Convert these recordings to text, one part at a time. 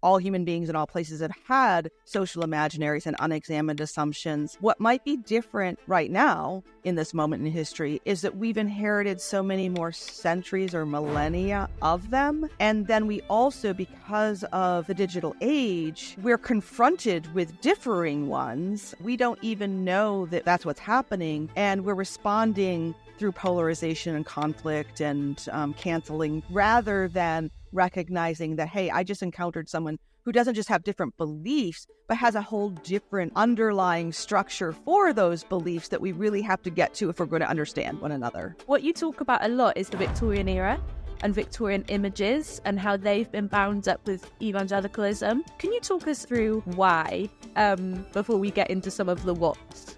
all human beings in all places have had social imaginaries and unexamined assumptions. What might be different right now in this moment in history is that we've inherited so many more centuries or millennia of them. And then we also, because of the digital age, we're confronted with differing ones. We don't even know that that's what's happening. And we're responding through polarization and conflict and canceling, rather than recognizing that, hey, I just encountered someone who doesn't just have different beliefs, but has a whole different underlying structure for those beliefs that we really have to get to if we're going to understand one another. What you talk about a lot is the Victorian era and Victorian images and how they've been bound up with evangelicalism. Can you talk us through why, before we get into some of the what's?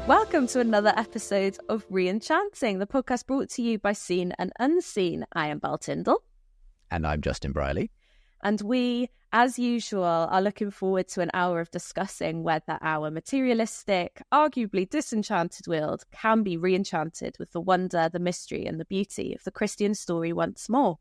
Welcome to another episode of Re-Enchanting, the podcast brought to you by Seen and Unseen. I am Belle Tindall. And I'm Justin Brierley. And we, as usual, are looking forward to an hour of discussing whether our materialistic, arguably disenchanted world can be re-enchanted with the wonder, the mystery and the beauty of the Christian story once more.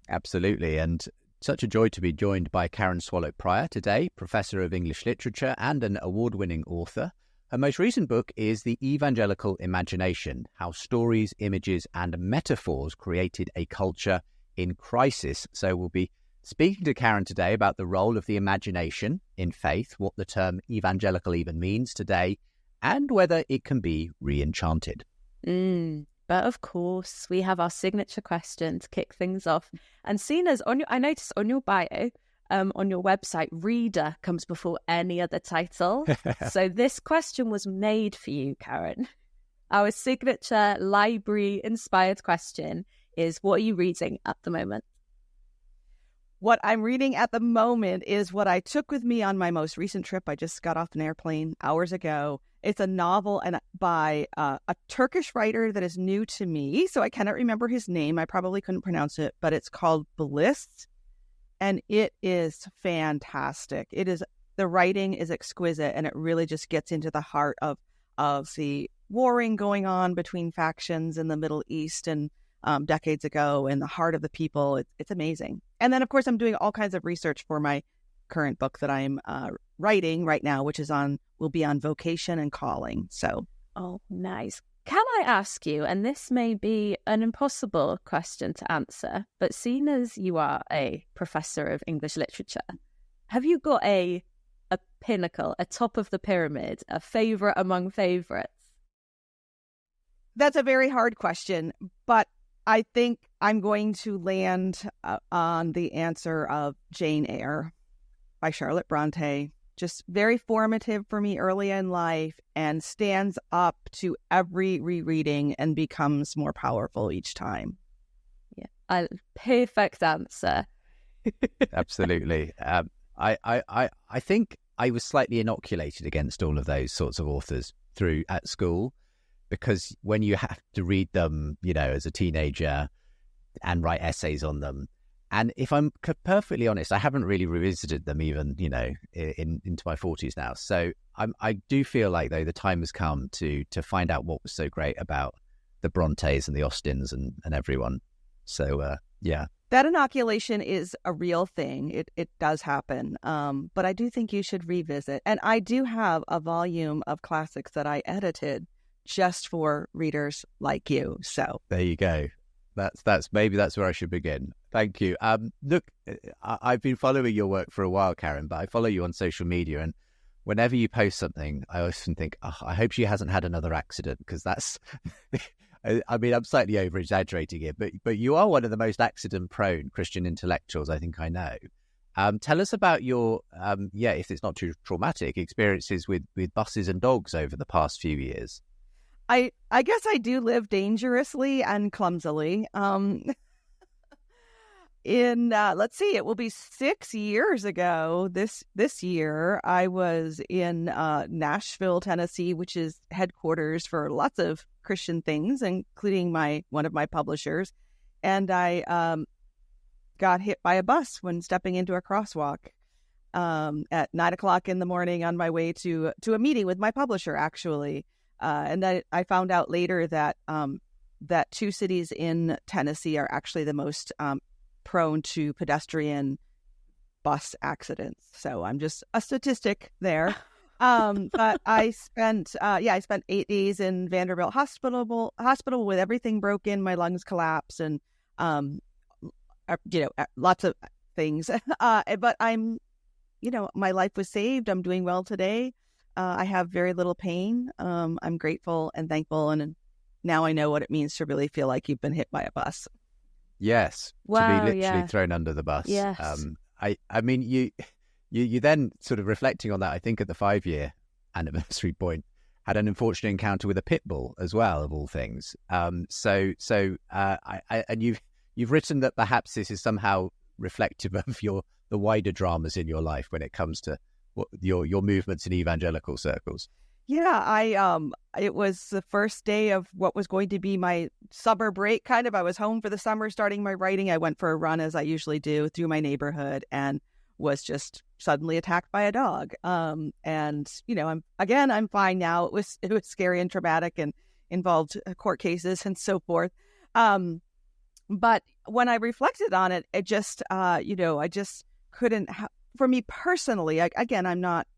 Absolutely. And such a joy to be joined by Karen Swallow-Prior today, Professor of English Literature and an award-winning author. Her most recent book is The Evangelical Imagination, How Stories, Images and Metaphors Created a Culture in Crisis. So we'll be speaking to Karen today about the role of the imagination in faith, what the term evangelical even means today, and whether it can be re-enchanted. But of course, we have our signature question to kick things off. And seen as I noticed on your bio, on your website, reader comes before any other title. So this question was made for you, Karen. Our signature library-inspired question is, what are you reading at the moment? What I'm reading at the moment is what I took with me on my most recent trip. I just got off an airplane hours ago. It's a novel by a Turkish writer that is new to me, so I cannot remember his name. I probably couldn't pronounce it, but it's called Bliss. And it is fantastic. The writing is exquisite, and it really just gets into the heart of the warring going on between factions in the Middle East and decades ago, and the heart of the people. It's amazing. And then, of course, I'm doing all kinds of research for my current book that I'm writing right now, which will be on vocation and calling. So, oh, nice. Can I ask you, and this may be an impossible question to answer, but seeing as you are a professor of English literature, have you got a pinnacle, a top of the pyramid, a favourite among favourites? That's a very hard question, but I think I'm going to land on the answer of Jane Eyre by Charlotte Bronte. Just very formative for me early in life, and stands up to every rereading and becomes more powerful each time. Yeah, perfect answer. Absolutely. I think I was slightly inoculated against all of those sorts of authors at school, because when you have to read them, as a teenager and write essays on them, and if I'm perfectly honest, I haven't really revisited them even, into my 40s now. So I do feel like, though, the time has come to find out what was so great about the Brontes and the Austens and everyone. So, yeah. That inoculation is a real thing. It does happen. But I do think you should revisit. And I do have a volume of classics that I edited just for readers like you. So there you go. Maybe that's where I should begin. Thank you. Look, I've been following your work for a while, Karen, but I follow you on social media, and whenever you post something, I often think, I hope she hasn't had another accident, because that's, I mean, I'm slightly over-exaggerating it, but you are one of the most accident-prone Christian intellectuals I think I know. Tell us about your, if it's not too traumatic, experiences with buses and dogs over the past few years. I guess I do live dangerously and clumsily. let's see, it will be 6 years ago this year. I was in Nashville, Tennessee, which is headquarters for lots of Christian things, including one of my publishers. And I got hit by a bus when stepping into a crosswalk at 9:00 in the morning on my way to a meeting with my publisher, actually. And I found out later that that 2 cities in Tennessee are actually the most prone to pedestrian bus accidents. So I'm just a statistic there. But I spent 8 days in Vanderbilt Hospital with everything broken, my lungs collapsed, and lots of things. But I'm, my life was saved. I'm doing well today. I have very little pain. I'm grateful and thankful, and now I know what it means to really feel like you've been hit by a bus. Yes, wow, to be literally thrown under the bus. Yes. I mean, you then sort of reflecting on that, I think at the 5-year anniversary point, had an unfortunate encounter with a pit bull as well, of all things. And you've written that perhaps this is somehow reflective of the wider dramas in your life when it comes to your movements in evangelical circles. Yeah, it was the first day of what was going to be my summer break, kind of. I was home for the summer, starting my writing. I went for a run, as I usually do, through my neighborhood, and was just suddenly attacked by a dog. And I'm fine now. It was scary and traumatic and involved court cases and so forth. But when I reflected on it, it just, I just couldn't. For me personally, I'm not.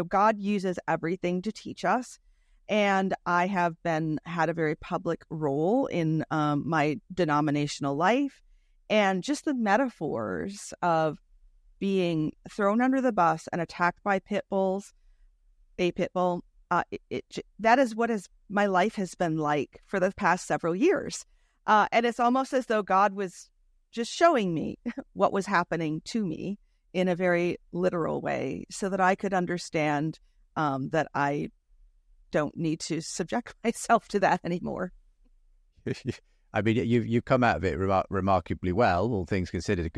God uses everything to teach us. And I have had a very public role in my denominational life. And just the metaphors of being thrown under the bus and attacked by pit bulls, a pit bull, that is what my life has been like for the past several years. And it's almost as though God was just showing me what was happening to me in a very literal way, so that I could understand that I don't need to subject myself to that anymore. I mean, you've come out of it remarkably well, all things considered,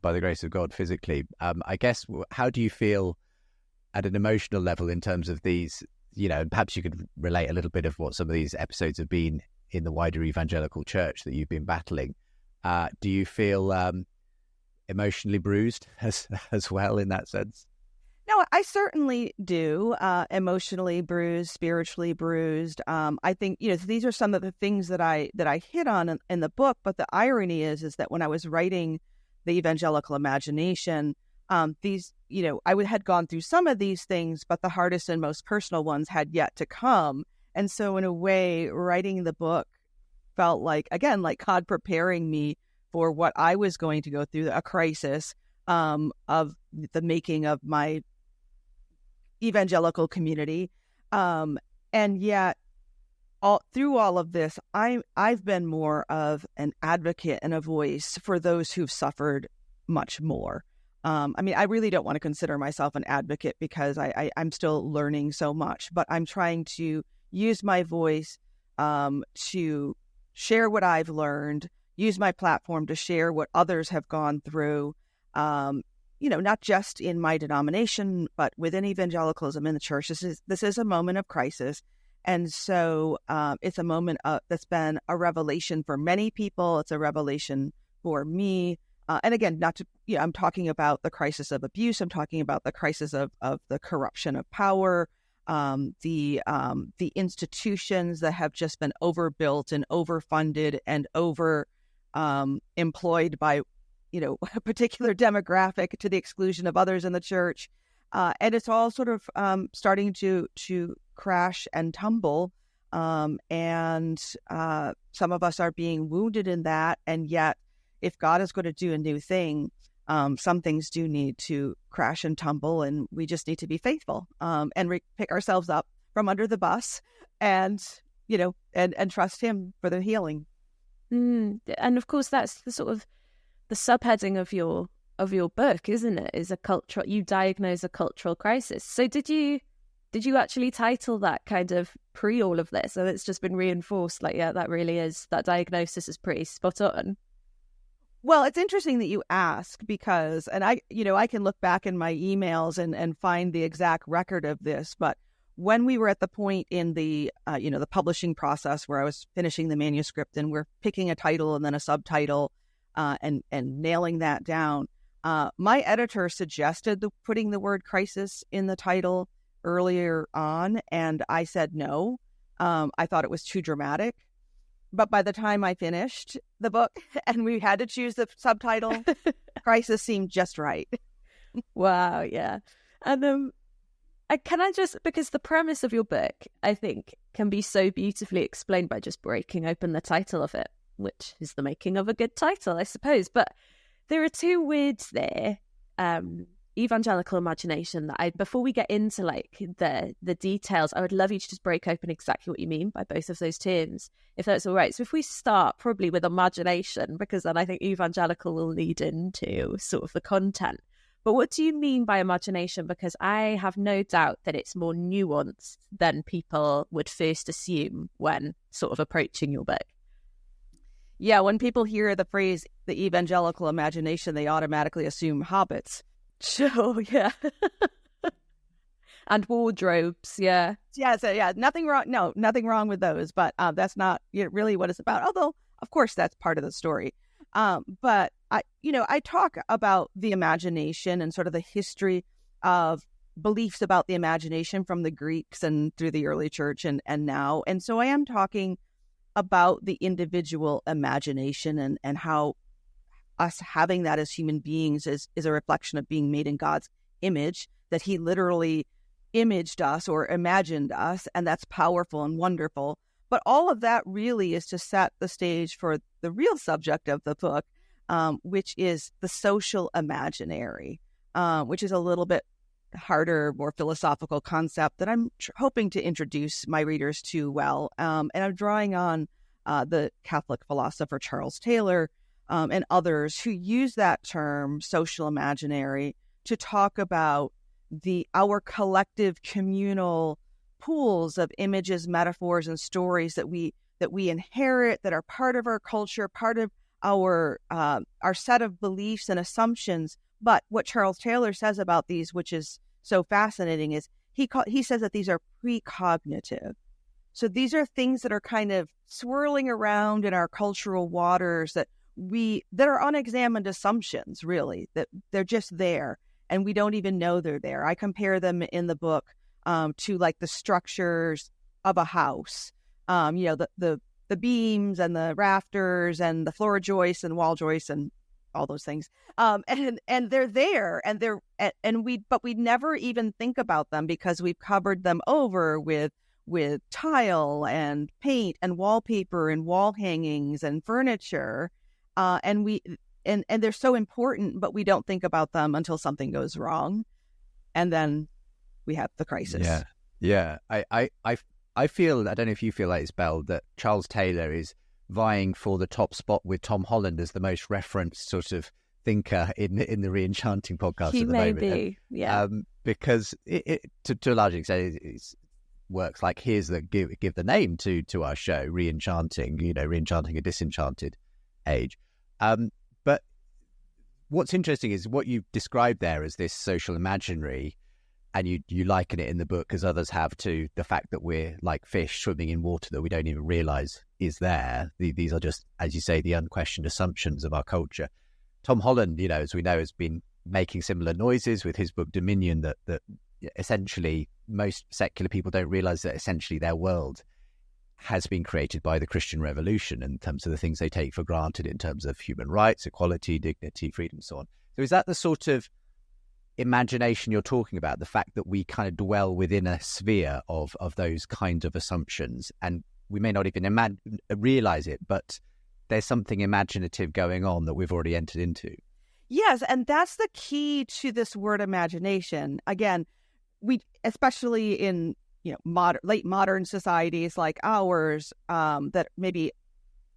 by the grace of God, physically. I guess, how do you feel at an emotional level in terms of these, and perhaps you could relate a little bit of what some of these episodes have been in the wider evangelical church that you've been battling. Do you feel emotionally bruised as well in that sense? No, I certainly do. Emotionally bruised, spiritually bruised. I think these are some of the things that I hit on in the book. But the irony is that when I was writing the Evangelical Imagination, I had gone through some of these things, but the hardest and most personal ones had yet to come. And so, in a way, writing the book felt like God preparing me for what I was going to go through, a crisis of the making of my evangelical community. And yet, through all of this, I've been more of an advocate and a voice for those who've suffered much more. I really don't want to consider myself an advocate because I'm still learning so much, but I'm trying to use my voice to share what I've learned, use my platform to share what others have gone through, not just in my denomination, but within evangelicalism in the church. This is a moment of crisis. And so it's a moment that's been a revelation for many people. It's a revelation for me. And again, I'm talking about the crisis of abuse. I'm talking about the crisis of the corruption of power, the institutions that have just been overbuilt and overfunded and employed by, a particular demographic to the exclusion of others in the church. And it's all sort of starting to crash and tumble. And some of us are being wounded in that. And yet, if God is going to do a new thing, some things do need to crash and tumble, and we just need to be faithful and pick ourselves up from under the bus and trust Him for the healing. And of course, that's the sort of the subheading of your book, isn't it? Is you diagnose a cultural crisis. So did you actually title that kind of pre all of this? So it's just been reinforced. That really is, that diagnosis is pretty spot on. Well, it's interesting that you ask because, and I can look back in my emails and find the exact record of this, but when we were at the point in the, the publishing process where I was finishing the manuscript and we're picking a title and then a subtitle and nailing that down, my editor suggested putting the word crisis in the title earlier on, and I said no. I thought it was too dramatic. But by the time I finished the book and we had to choose the subtitle, crisis seemed just right. Wow, yeah. And can I just, because the premise of your book, I think, can be so beautifully explained by just breaking open the title of it, which is the making of a good title, I suppose. But there are two words there, evangelical imagination, that before we get into like the details, I would love you to just break open exactly what you mean by both of those terms, if that's all right. So if we start probably with imagination, because then I think evangelical will lead into sort of the content. But what do you mean by imagination? Because I have no doubt that it's more nuanced than people would first assume when sort of approaching your book. Yeah, when people hear the phrase the evangelical imagination, they automatically assume hobbits. Sure, yeah. And wardrobes, yeah. Yeah, so yeah, nothing wrong. No, nothing wrong with those, but that's not really what it's about. Although, of course, that's part of the story. But I talk about the imagination and sort of the history of beliefs about the imagination from the Greeks and through the early church and now. And so I am talking about the individual imagination and how us having that as human beings is a reflection of being made in God's image, that he literally imaged us or imagined us, and that's powerful and wonderful. But all of that really is to set the stage for the real subject of the book, which is the social imaginary, which is a little bit harder, more philosophical concept that I'm hoping to introduce my readers to well. And I'm drawing on the Catholic philosopher Charles Taylor and others who use that term, social imaginary, to talk about our collective communal pools of images, metaphors, and stories that we inherit, that are part of our culture, part of our set of beliefs and assumptions. But what Charles Taylor says about these, which is so fascinating, is he says that these are precognitive. So these are things that are kind of swirling around in our cultural waters that are unexamined assumptions, really, that they're just there and we don't even know they're there. I compare them in the book to like the structures of a house, the beams and the rafters and the floor joists and wall joists and all those things. And they're there but we never even think about them because we've covered them over with tile and paint and wallpaper and wall hangings and furniture. And they're so important, but we don't think about them until something goes wrong. And then we have the crisis. Yeah. I feel, I don't know if you feel like this, Belle, that Charles Taylor is vying for the top spot with Tom Holland as the most referenced sort of thinker in the Re-Enchanting podcast he at the may moment. Be, yeah. Because it to a large extent, it works like here's the give the name to our show, Re-Enchanting, Re-Enchanting a disenchanted age. But what's interesting is what you've described there as this social imaginary, and you liken it in the book, as others have, to the fact that we're like fish swimming in water that we don't even realize is there. These are just, as you say, the unquestioned assumptions of our culture. Tom Holland, as we know, has been making similar noises with his book Dominion, that essentially most secular people don't realize that essentially their world has been created by the Christian Revolution in terms of the things they take for granted in terms of human rights, equality, dignity, freedom, so on. So is that the sort of imagination you're talking about, the fact that we kind of dwell within a sphere of those kinds of assumptions, and we may not even realize it, but there's something imaginative going on that we've already entered into? Yes, and that's the key to this word imagination. Again, we, especially in late modern societies like ours, that maybe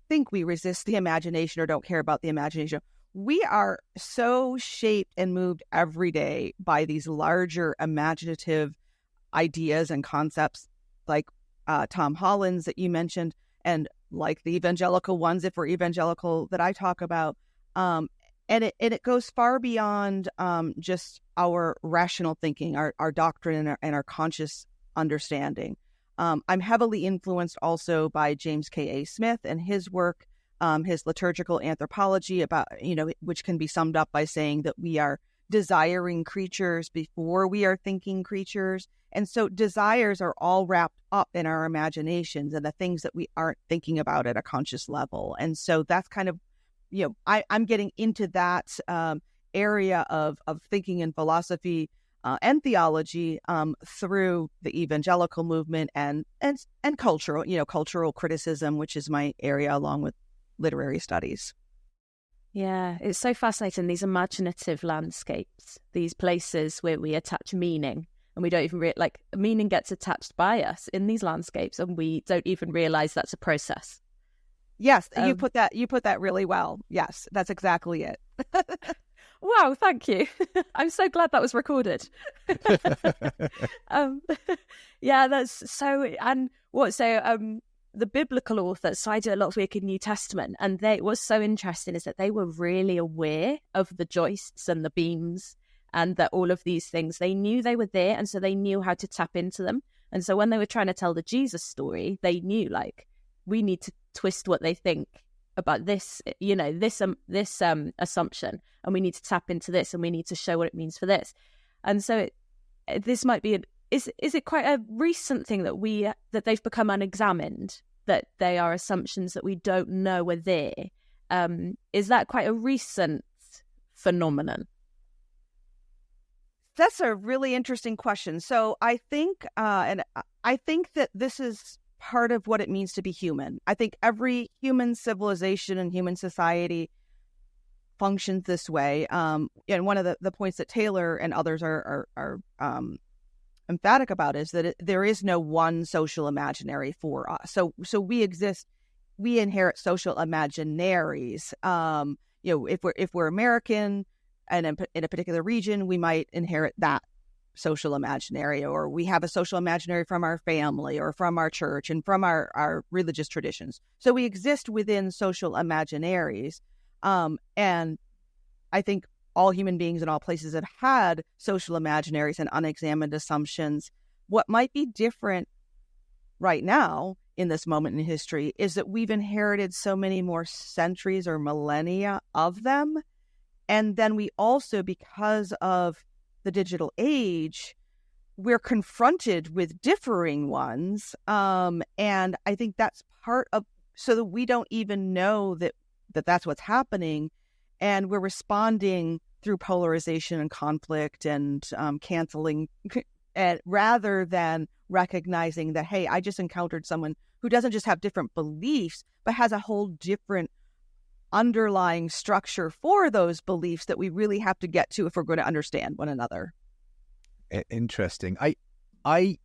think we resist the imagination or don't care about the imagination. We are so shaped and moved every day by these larger imaginative ideas and concepts like Tom Holland's that you mentioned, and like the evangelical ones, if we're evangelical, that I talk about. And it goes far beyond just our rational thinking, our doctrine, and our conscious understanding. I'm heavily influenced also by James K.A. Smith and his work, his liturgical anthropology, about, which can be summed up by saying that we are desiring creatures before we are thinking creatures. And so desires are all wrapped up in our imaginations and the things that we aren't thinking about at a conscious level. And so that's kind of, I'm getting into that area of thinking and philosophy and theology through the evangelical movement and cultural criticism, which is my area, along with literary studies. Yeah, it's so fascinating, these imaginative landscapes, these places where we attach meaning and we don't even meaning gets attached by us in these landscapes and we don't even realize that's a process. Yes, you put that really well. Yes, that's exactly it. Wow, thank you. I'm so glad that was recorded. Yeah, that's so. And the biblical authors, so I do a lot of work in New Testament, and what's so interesting is that they were really aware of the joists and the beams and that all of these things, they knew they were there, and so they knew how to tap into them. And so when they were trying to tell the Jesus story, they knew, we need to twist what they think about this, this assumption, and we need to tap into this, and we need to show what it means for this. And so this might be is it quite a recent thing that they've become unexamined, that they are assumptions that we don't know are there? Is that quite a recent phenomenon? That's a really interesting question. So I think that this is part of what it means to be human. I think every human civilization and human society functions this way. And one of the points that Taylor and others are emphatic about is that there is no one social imaginary for us. So we exist, we inherit social imaginaries. If we're American and in a particular region, we might inherit that social imaginary, or we have a social imaginary from our family or from our church and from our religious traditions. So we exist within social imaginaries. And I think all human beings in all places have had social imaginaries and unexamined assumptions. What might be different right now in this moment in history is that we've inherited so many more centuries or millennia of them. And then we also, because of the digital age, we're confronted with differing ones. And I think that's part of, so that we don't even know that that's what's happening. And we're responding through polarization and conflict and canceling, rather than recognizing that, hey, I just encountered someone who doesn't just have different beliefs, but has a whole different underlying structure for those beliefs that we really have to get to if we're going to understand one another. Interesting. I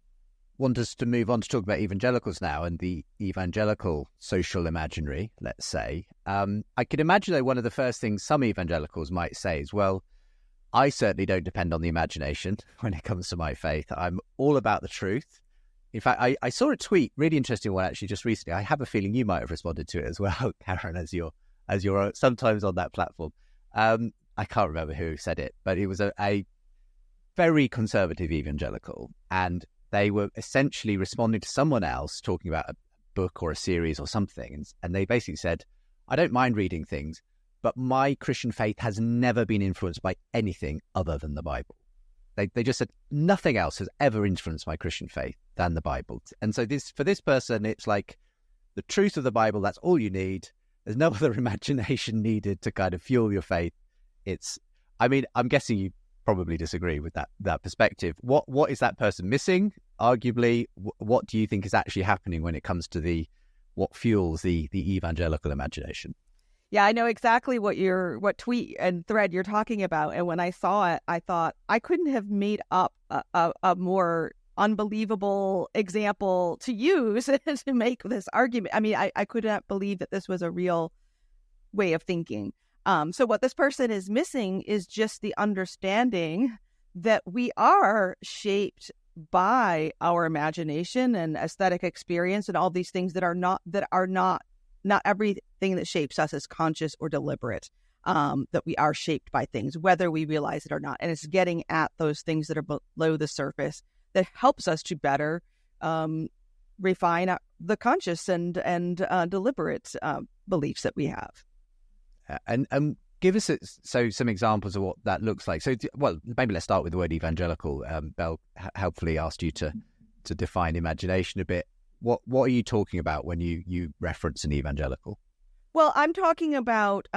want us to move on to talk about evangelicals now and the evangelical social imaginary, let's say. I can imagine, though, one of the first things some evangelicals might say is, well, I certainly don't depend on the imagination when it comes to my faith. I'm all about the truth. In fact, I saw a tweet, really interesting one actually just recently. I have a feeling you might have responded to it as well, Karen, as you're sometimes on that platform. I can't remember who said it, but it was a very conservative evangelical, and they were essentially responding to someone else talking about a book or a series or something, and they basically said, I don't mind reading things, but my Christian faith has never been influenced by anything other than the Bible. They just said nothing else has ever influenced my Christian faith than the Bible. And so for this person, it's like the truth of the Bible, that's all you need. There's no other imagination needed to kind of fuel your faith. I'm guessing you probably disagree with that perspective. What is that person missing? Arguably, what do you think is actually happening when it comes to what fuels the evangelical imagination? Yeah, I know exactly what tweet and thread you're talking about. And when I saw it, I thought I couldn't have made up a more unbelievable example to use to make this argument. I mean, I could not believe that this was a real way of thinking. So what this person is missing is just the understanding that we are shaped by our imagination and aesthetic experience and all these things that are not everything that shapes us is conscious or deliberate. that we are shaped by things, whether we realize it or not. And it's getting at those things that are below the surface that helps us to better refine the conscious and deliberate beliefs that we have. And give us some examples of what that looks like. So, well, maybe let's start with the word evangelical. Belle helpfully asked you to define imagination a bit. What are you talking about when you reference an evangelical? Well, I'm talking about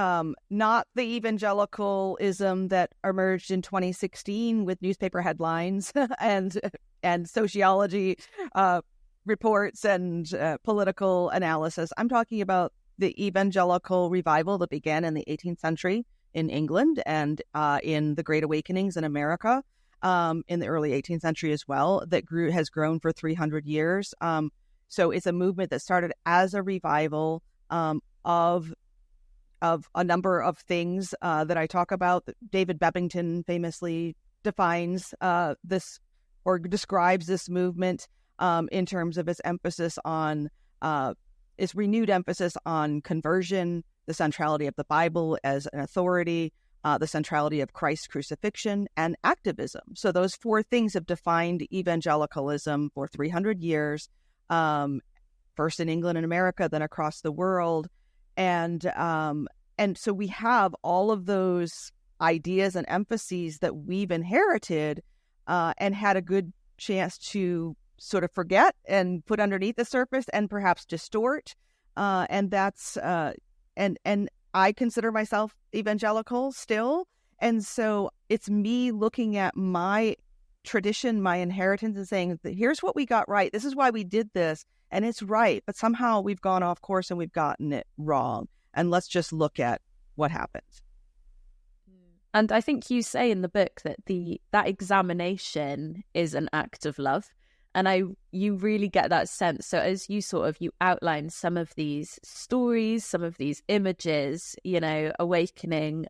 not the evangelicalism that emerged in 2016 with newspaper headlines and sociology reports and political analysis. I'm talking about the evangelical revival that began in the 18th century in England and in the Great Awakenings in America in the early 18th century as well, that has grown for 300 years. So it's a movement that started as a revival of a number of things that I talk about. David Bebbington famously defines this or describes this movement in terms of its emphasis on its renewed emphasis on conversion, the centrality of the Bible as an authority, the centrality of Christ's crucifixion, and activism. So those four things have defined evangelicalism for 300 years, first in England and America, then across the world. And so we have all of those ideas and emphases that we've inherited and had a good chance to sort of forget and put underneath the surface and perhaps distort. And that's and I consider myself evangelical still. And so it's me looking at my tradition, my inheritance, and saying, here's what we got right. This is why we did this. And it's right. But somehow we've gone off course and we've gotten it wrong. And let's just look at what happens. And I think you say in the book that that examination is an act of love. And you really get that sense. So as you you outline some of these stories, some of these images, awakening,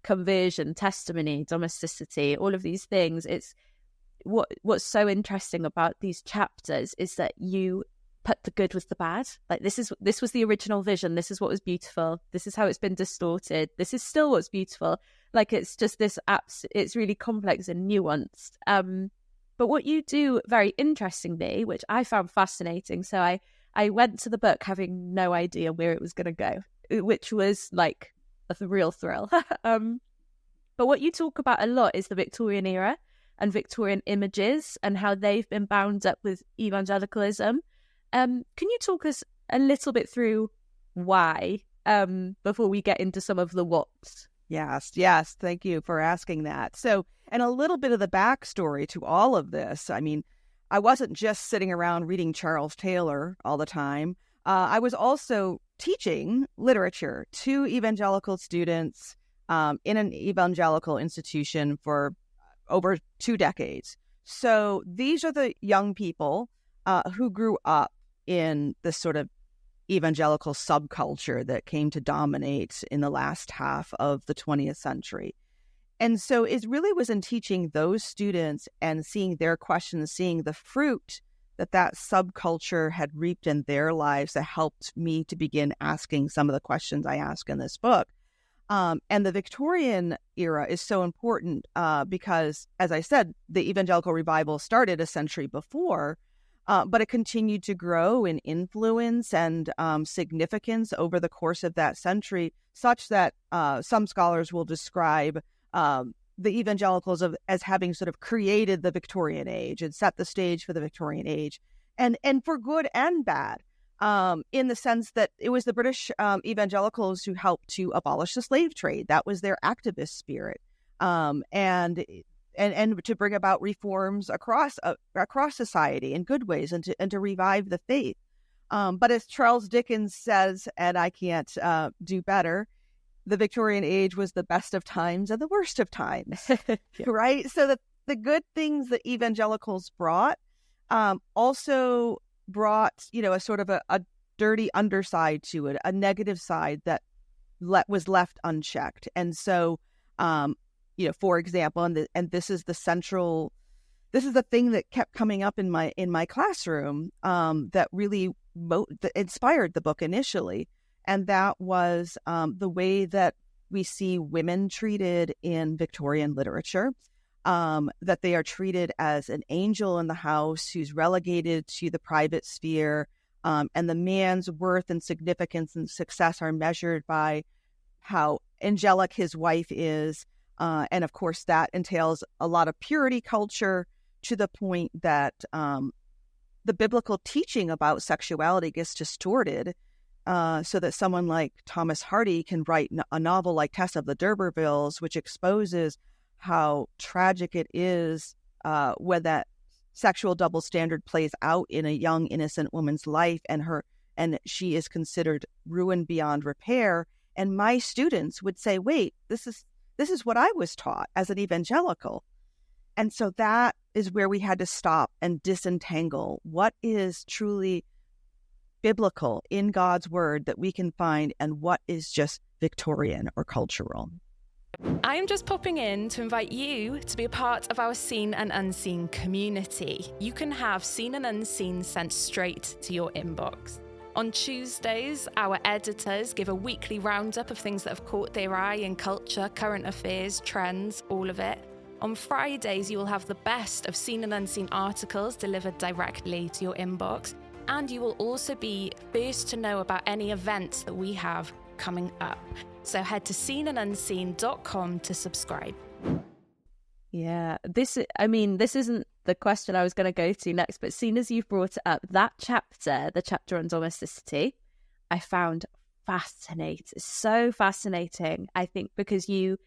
conversion, testimony, domesticity, all of these things, it's what's so interesting about these chapters is that you put the good with the bad. Like this was the original vision. This is what was beautiful. This is how it's been distorted. This is still what's beautiful. Like it's just this it's really complex and nuanced. But what you do very interestingly, which I found fascinating, so I went to the book having no idea where it was going to go, which was like a real thrill. But what you talk about a lot is the Victorian era and Victorian images and how they've been bound up with evangelicalism. Can you talk us a little bit through why before we get into some of the what's? Yes. Thank you for asking that. So, and a little bit of the backstory to all of this. I mean, I wasn't just sitting around reading Charles Taylor all the time. I was also teaching literature to evangelical students in an evangelical institution for over 2 decades. So these are the young people who grew up in this sort of evangelical subculture that came to dominate in the last half of the 20th century. And so it really was in teaching those students and seeing their questions, seeing the fruit that subculture had reaped in their lives that helped me to begin asking some of the questions I ask in this book. And the Victorian era is so important because, as I said, the evangelical revival started a century before, but it continued to grow in influence and significance over the course of that century, such that some scholars will describe the evangelicals as having sort of created the Victorian age and set the stage for the Victorian age, and for good and bad, in the sense that it was the British evangelicals who helped to abolish the slave trade. That was their activist spirit, and to bring about reforms across society in good ways, and to revive the faith. But as Charles Dickens says, and I can't do better, the Victorian age was the best of times and the worst of times, right? So that the good things that evangelicals brought also brought, a sort of a dirty underside to it, a negative side that was left unchecked. And so, for example, and this is the thing that kept coming up in my classroom that really that inspired the book initially. And that was the way that we see women treated in Victorian literature, that they are treated as an angel in the house who's relegated to the private sphere, and the man's worth and significance and success are measured by how angelic his wife is. And of course, that entails a lot of purity culture, to the point that the biblical teaching about sexuality gets distorted, so that someone like Thomas Hardy can write a novel like Tess of the D'Urbervilles, which exposes how tragic it is when that sexual double standard plays out in a young, innocent woman's life, and she is considered ruined beyond repair. And my students would say, wait, this is what I was taught as an evangelical. And so that is where we had to stop and disentangle what is truly biblical in God's word that we can find, and what is just Victorian or cultural. I'm just popping in to invite you to be a part of our Seen and Unseen community. You can have Seen and Unseen sent straight to your inbox. On Tuesdays, our editors give a weekly roundup of things that have caught their eye in culture, current affairs, trends, all of it. On Fridays, you will have the best of Seen and Unseen articles delivered directly to your inbox. And you will also be first to know about any events that we have coming up. So head to seenandunseen.com to subscribe. Yeah, this isn't the question I was going to go to next, but seeing as you've brought it up, that chapter, the chapter on domesticity, I found fascinating. So fascinating, I think, because you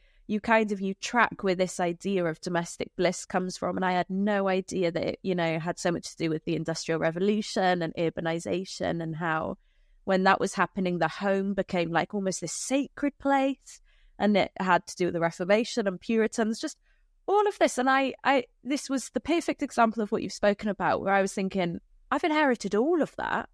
track where this idea of domestic bliss comes from. And I had no idea that it, had so much to do with the Industrial Revolution and urbanization, and how when that was happening, the home became like almost this sacred place, and it had to do with the Reformation and Puritans, just all of this. And I this was the perfect example of what you've spoken about, where I was thinking, I've inherited all of that,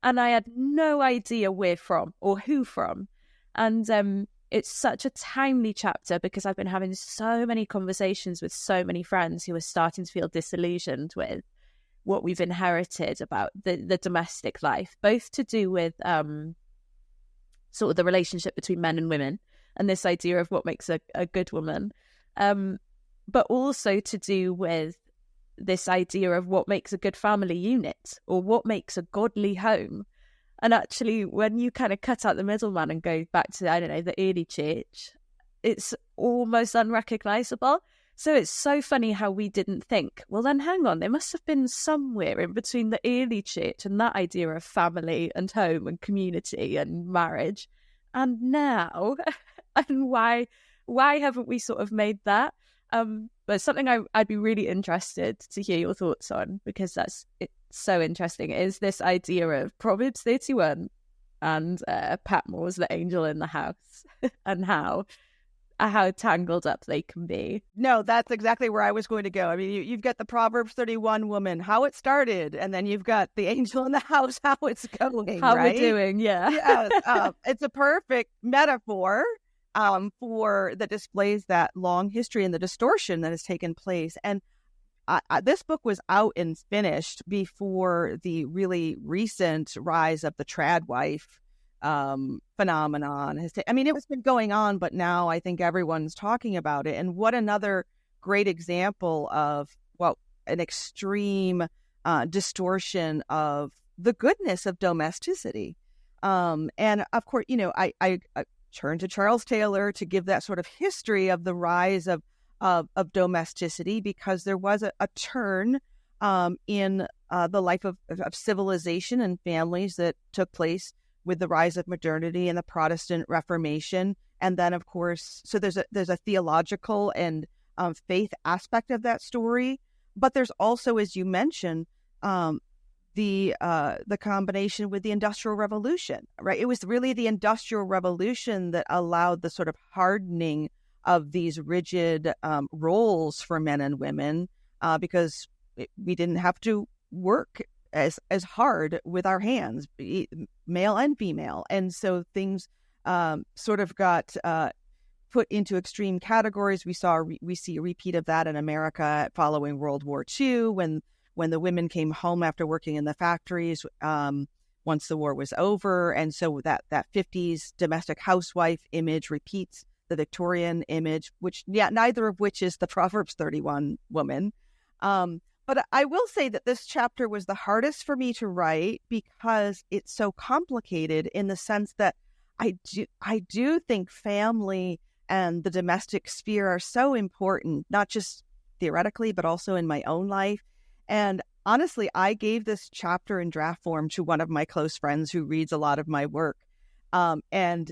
and I had no idea where from or who from. And it's such a timely chapter, because I've been having so many conversations with so many friends who are starting to feel disillusioned with what we've inherited about the domestic life, both to do with sort of the relationship between men and women, and this idea of what makes a good woman, but also to do with this idea of what makes a good family unit, or what makes a godly home. And actually, when you kind of cut out the middleman and go back to, I don't know, the early church, it's almost unrecognizable. So it's so funny how we didn't think, well, then hang on, there must have been somewhere in between the early church and that idea of family and home and community and marriage, and now, and why haven't we sort of made that? But something I'd be really interested to hear your thoughts on, because it's so interesting, is this idea of Proverbs 31 and Patmore's The Angel in the House, and how tangled up they can be. No, that's exactly where I was going to go. I mean, you've got the Proverbs 31 woman, how it started, and then you've got the angel in the house, how it's going, how right? we're doing, yeah. Yes, it's a perfect metaphor for that displays that long history and the distortion that has taken place. And this book was out and finished before the really recent rise of the trad wife phenomenon. It was been going on, but now I think everyone's talking about it. And what another great example of an extreme distortion of the goodness of domesticity. And of course, I turn to Charles Taylor to give that sort of history of the rise of domesticity, because there was a turn in the life of civilization and families that took place with the rise of modernity and the Protestant Reformation. And then, of course, so there's a theological and faith aspect of that story, but there's also, as you mentioned, the combination with the Industrial Revolution, right? It was really the Industrial Revolution that allowed the sort of hardening of these rigid roles for men and women, because we didn't have to work as hard with our hands, male and female. And so things sort of got put into extreme categories. We see a repeat of that in America following World War II, when the women came home after working in the factories once the war was over. And so that 50s domestic housewife image repeats the Victorian image, which, neither of which is the Proverbs 31 woman. But I will say that this chapter was the hardest for me to write because it's so complicated, in the sense that I do think family and the domestic sphere are so important, not just theoretically, but also in my own life. And honestly, I gave this chapter in draft form to one of my close friends who reads a lot of my work. And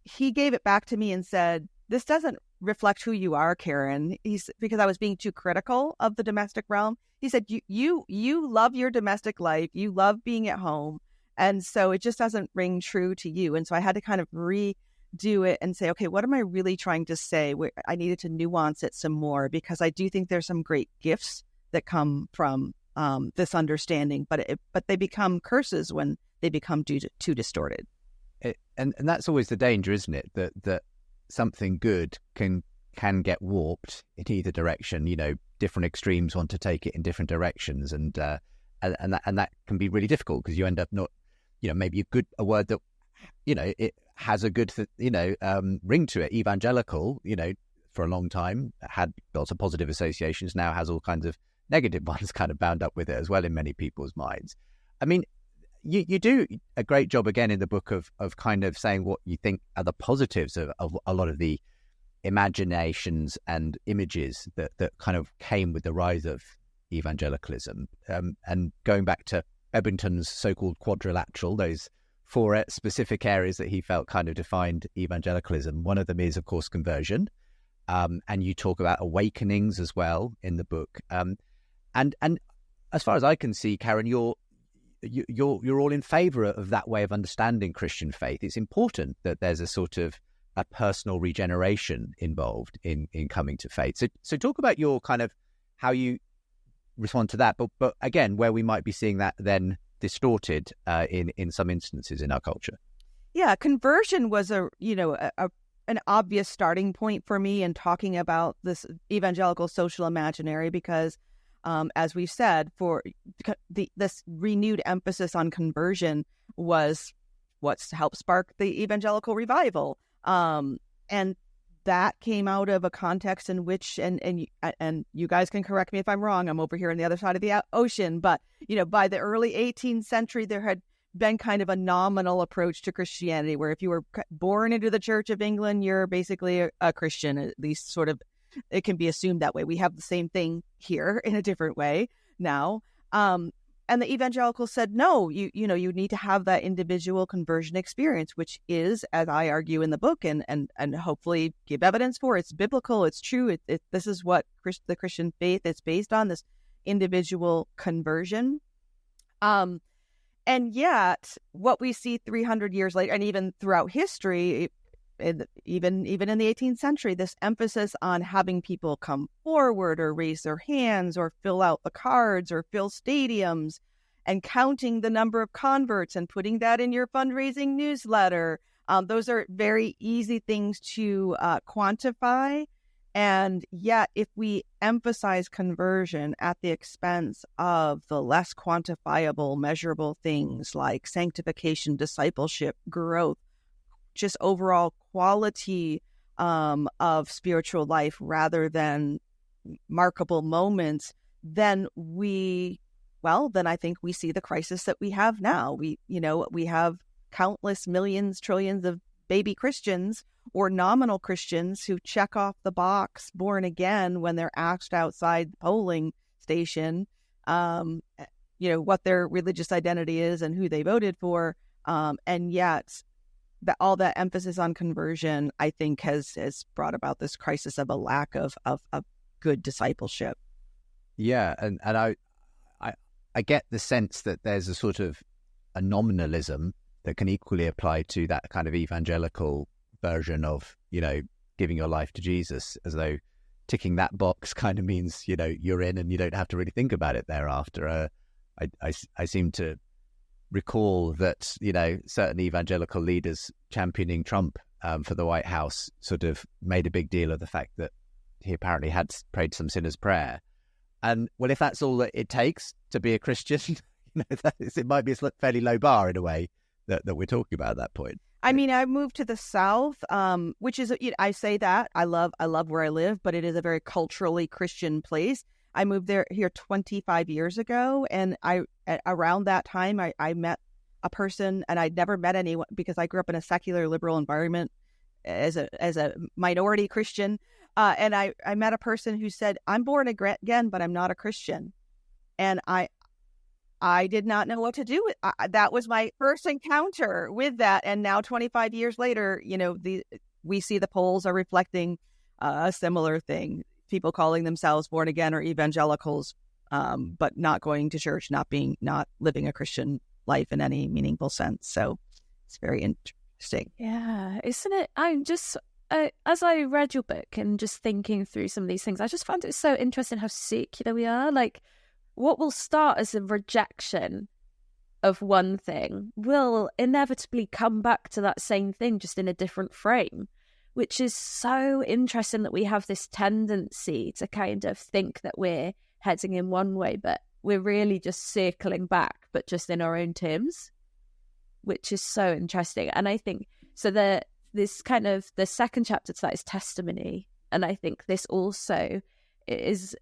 he gave it back to me and said, "This doesn't reflect who you are, Karen." Because I was being too critical of the domestic realm. He said, you love your domestic life. You love being at home. And so it just doesn't ring true to you. And so I had to kind of redo it and say, okay, what am I really trying to say? I needed to nuance it some more, because I do think there's some great gifts that come from this understanding, but they become curses when they become too distorted. And that's always the danger, isn't it? That something good can get warped in either direction. Different extremes want to take it in different directions, and that can be really difficult, because you end up not, maybe a word that, it has a good, ring to it. Evangelical, for a long time had lots of positive associations, now has all kinds of negative ones kind of bound up with it as well in many people's minds. I mean, you do a great job again in the book of kind of saying what you think are the positives of a lot of the imaginations and images that kind of came with the rise of evangelicalism. And going back to Ebbington's so-called quadrilateral, those four specific areas that he felt kind of defined evangelicalism. One of them is, of course, conversion. And you talk about awakenings as well in the book. And as far as I can see, Karen, you're all in favour of that way of understanding Christian faith. It's important that there's a sort of a personal regeneration involved in coming to faith. So talk about your kind of how you respond to that, but again, where we might be seeing that then distorted in some instances in our culture. Yeah, conversion was an obvious starting point for me in talking about this evangelical social imaginary, because as we've said, for this renewed emphasis on conversion was what's helped spark the evangelical revival. And that came out of a context in which, and you guys can correct me if I'm wrong, I'm over here on the other side of the ocean, but, by the early 18th century, there had been kind of a nominal approach to Christianity, where if you were born into the Church of England, you're basically a Christian, at least sort of. It can be assumed that way. We have the same thing here in a different way now. And the evangelicals said, no, you need to have that individual conversion experience, which is, as I argue in the book and hopefully give evidence for, it's biblical, it's true. This is what the Christian faith is based on, this individual conversion. And yet what we see 300 years later, and even throughout history, even in the 18th century, this emphasis on having people come forward or raise their hands or fill out the cards or fill stadiums, and counting the number of converts and putting that in your fundraising newsletter. Those are very easy things to quantify. And yet, if we emphasize conversion at the expense of the less quantifiable, measurable things like sanctification, discipleship, growth, just overall quality of spiritual life rather than markable moments, then I think we see the crisis that we have now. We have countless millions, trillions of baby Christians or nominal Christians who check off the box born again when they're asked outside the polling station, what their religious identity is and who they voted for. And yet all that emphasis on conversion, I think, has brought about this crisis of a lack of good discipleship. Yeah, and I get the sense that there's a sort of a nominalism that can equally apply to that kind of evangelical version of, giving your life to Jesus, as though ticking that box kind of means, you're in and you don't have to really think about it thereafter. I seem to recall that, certain evangelical leaders championing Trump for the White House sort of made a big deal of the fact that he apparently had prayed some sinner's prayer. And well, if that's all that it takes to be a Christian, it might be a fairly low bar in a way that we're talking about at that point. I mean, I moved to the South, which is, I say that I love where I live, but it is a very culturally Christian place. I moved here 25 years ago, and around that time, I met a person, and I'd never met anyone because I grew up in a secular liberal environment as a minority Christian, and I met a person who said, "I'm born again, but I'm not a Christian," and I did not know what to do with that. Was my first encounter with that, and now 25 years later, we see the polls are reflecting a similar thing. People calling themselves born again or evangelicals, but not going to church, not living a Christian life in any meaningful sense. So it's very interesting. Yeah, isn't it? I'm just as I read your book and just thinking through some of these things, I just found it so interesting how secular we are. Like, what will start as a rejection of one thing will inevitably come back to that same thing, just in a different frame, which is so interesting that we have this tendency to kind of think that we're heading in one way, but we're really just circling back, but just in our own terms, which is so interesting. And I think, so this kind of, the second chapter to that is testimony. And I think this also is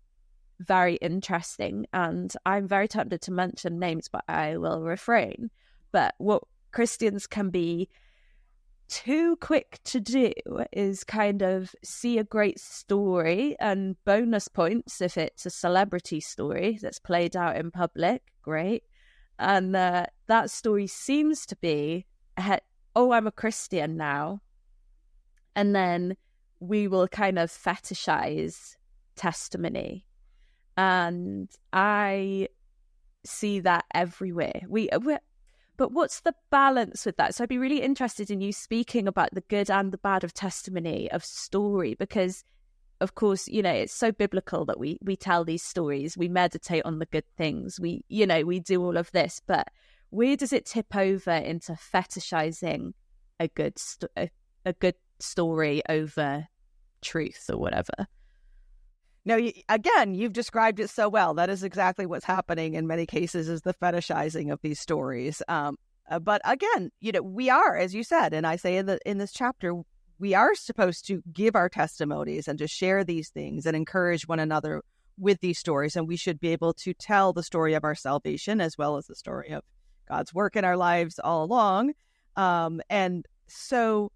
very interesting, and I'm very tempted to mention names, but I will refrain. But what Christians can be too quick to do is kind of see a great story, and bonus points if it's a celebrity story that's played out in public, great. And that story seems to be, oh, I'm a Christian now. And then we will kind of fetishize testimony. And I see that everywhere. But what's the balance with that? So I'd be really interested in you speaking about the good and the bad of testimony, of story, because, of course, it's so biblical that we tell these stories, we meditate on the good things, we do all of this. But where does it tip over into fetishizing a good story over truth or whatever? No, again, you've described it so well. That is exactly what's happening in many cases, is the fetishizing of these stories. But again, we are, as you said, and I say in this chapter, we are supposed to give our testimonies and to share these things and encourage one another with these stories. And we should be able to tell the story of our salvation as well as the story of God's work in our lives all along. And so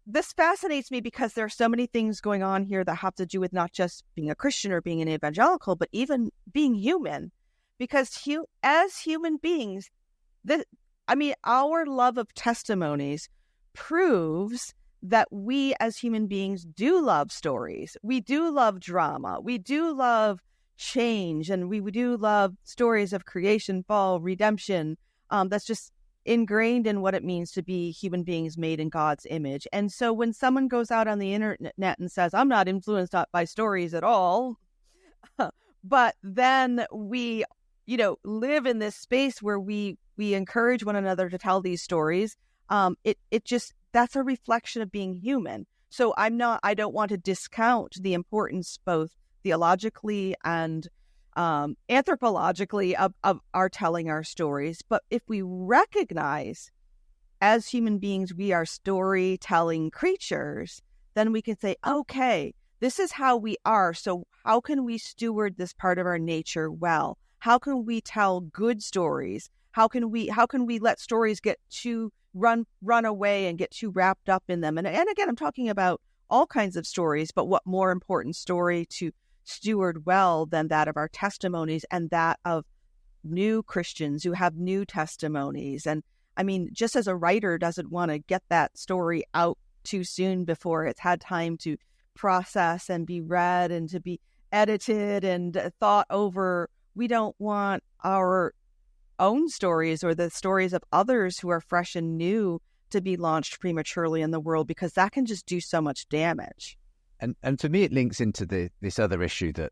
this fascinates me because there are so many things going on here that have to do with not just being a Christian or being an evangelical, but even being human. Because as human beings, our love of testimonies proves that we as human beings do love stories. We do love drama. We do love change, and we do love stories of creation, fall, redemption. That's just ingrained in what it means to be human beings made in God's image. And so when someone goes out on the internet and says, I'm not influenced by stories at all, but then we, live in this space where we encourage one another to tell these stories, that's a reflection of being human. So I don't want to discount the importance both theologically and anthropologically of our telling our stories. But if we recognize as human beings we are storytelling creatures, then we can say, okay, this is how we are. So how can we steward this part of our nature well? How can we tell good stories? How can we let stories get too run away and get too wrapped up in them? And again, I'm talking about all kinds of stories, but what more important story to steward well than that of our testimonies and that of new Christians who have new testimonies. And I mean, just as a writer doesn't want to get that story out too soon before it's had time to process and be read and to be edited and thought over, we don't want our own stories or the stories of others who are fresh and new to be launched prematurely in the world, because that can just do so much damage. And for me, it links into this other issue that,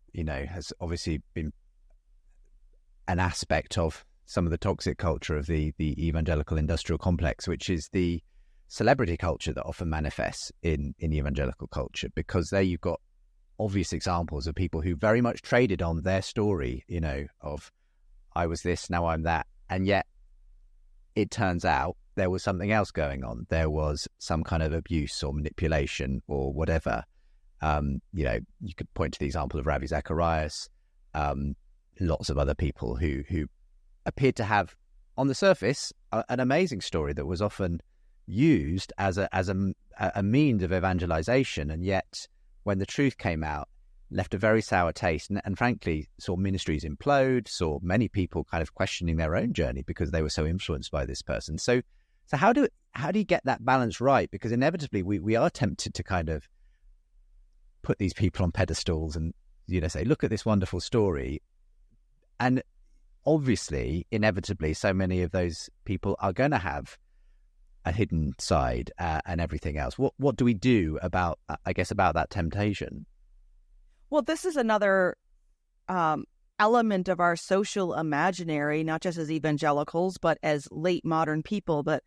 has obviously been an aspect of some of the toxic culture of the evangelical industrial complex, which is the celebrity culture that often manifests in evangelical culture, because there you've got obvious examples of people who very much traded on their story, of I was this, now I'm that. And yet it turns out there was something else going on. There was some kind of abuse or manipulation or whatever. You could point to the example of Ravi Zacharias, lots of other people who appeared to have, on the surface, an amazing story that was often used as a means of evangelization, and yet when the truth came out, left a very sour taste, and frankly saw ministries implode, saw many people kind of questioning their own journey because they were so influenced by this person. So how do you get that balance right? Because inevitably we are tempted to kind of put these people on pedestals and say, look at this wonderful story, and obviously inevitably so many of those people are going to have a hidden side and everything else. What do we do about that temptation? Well, this is another element of our social imaginary, not just as evangelicals, but as late modern people that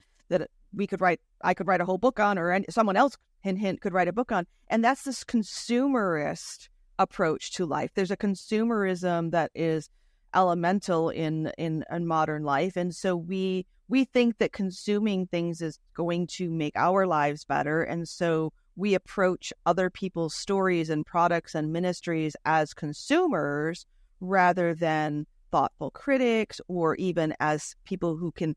I could write a whole book on, or someone else, hint, could write a book on. And that's this consumerist approach to life. There's a consumerism that is elemental in modern life. And so we think that consuming things is going to make our lives better. And so we approach other people's stories and products and ministries as consumers rather than thoughtful critics, or even as people who can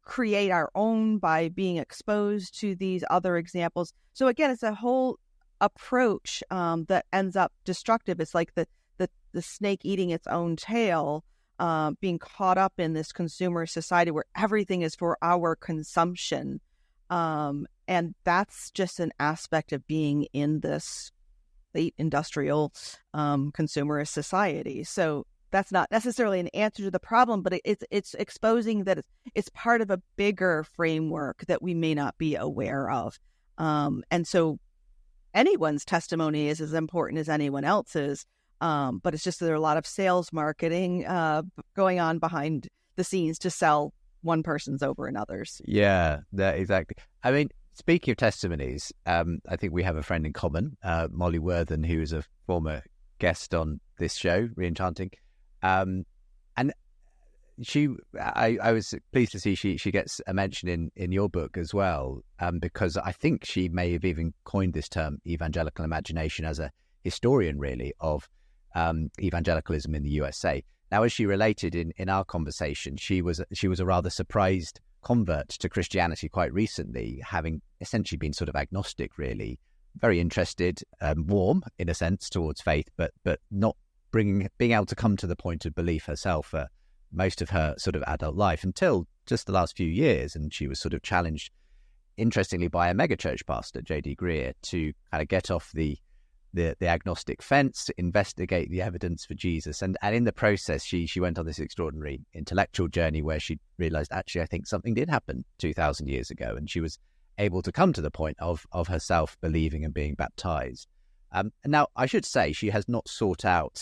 create our own by being exposed to these other examples. So again, it's a whole approach that ends up destructive. It's like the snake eating its own tail, being caught up in this consumer society where everything is for our consumption. And that's just an aspect of being in this late industrial consumerist society. So that's not necessarily an answer to the problem, but it's exposing that it's part of a bigger framework that we may not be aware of. And so anyone's testimony is as important as anyone else's, but it's just that there are a lot of sales marketing going on behind the scenes to sell one person's over another's. Yeah, exactly. I mean, speaking of testimonies, I think we have a friend in common, Molly Worthen, who is a former guest on this show, Re-Enchanting. And I was pleased to see she gets a mention in your book as well, because I think she may have even coined this term evangelical imagination as a historian, really, of evangelicalism in the USA. Now, as she related in our conversation, she was a rather surprised convert to Christianity quite recently, having essentially been sort of agnostic, really, very interested, warm in a sense towards faith, but not being able to come to the point of belief herself for most of her sort of adult life until just the last few years. And she was sort of challenged, interestingly, by a megachurch pastor, J.D. Greer, to kind of get off the agnostic fence, investigate the evidence for Jesus. And in the process, she went on this extraordinary intellectual journey where she realized, actually, I think something did happen 2,000 years ago. And she was able to come to the point of herself believing and being baptized. And now, I should say, she has not sought out,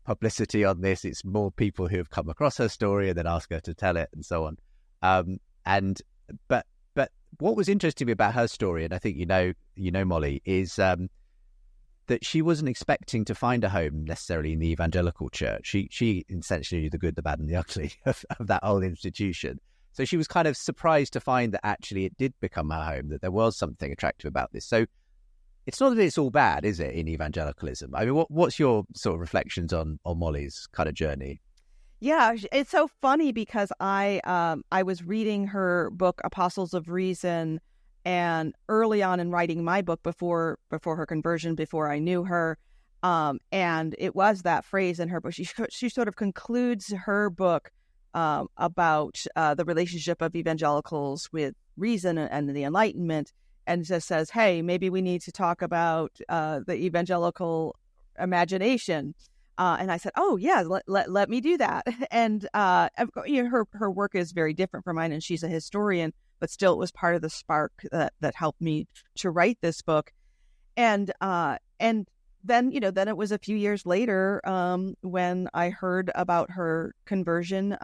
publicity on this. It's more people who have come across her story and then ask her to tell it and so on. But what was interesting about her story, and I think you know Molly, is that she wasn't expecting to find a home necessarily in the evangelical church. She essentially knew the good, the bad, and the ugly of that whole institution. So she was kind of surprised to find that actually it did become her home, that there was something attractive about this. So it's not that it's all bad, is it, in evangelicalism? I mean, what's your sort of reflections on Molly's kind of journey? Yeah, it's so funny because I was reading her book, Apostles of Reason, and early on in writing my book before her conversion, before I knew her, and it was that phrase in her book. She sort of concludes her book about the relationship of evangelicals with reason and the Enlightenment, and just says, hey, maybe we need to talk about the evangelical imagination. And I said, oh, yeah, let me do that. And her work is very different from mine, and she's a historian, but still it was part of the spark that helped me to write this book. And then it was a few years later when I heard about her conversion.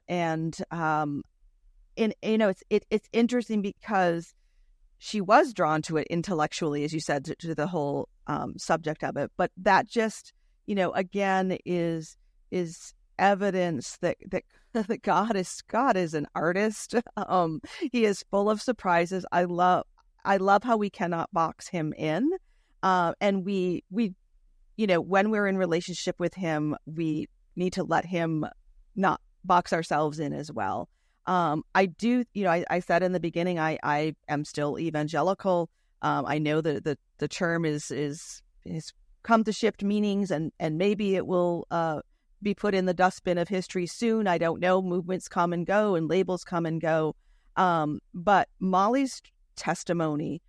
It's interesting because she was drawn to it intellectually, as you said, to the whole subject of it. But that just, again, is evidence that that God is an artist. He is full of surprises. I love how we cannot box him in, and we when we're in relationship with him, we need to let him not box ourselves in as well. I do, I said in the beginning, I am still evangelical. I know that the term is come to shift meanings, and maybe it will be put in the dustbin of history soon. I don't know. Movements come and go, and labels come and go. But Molly's testimony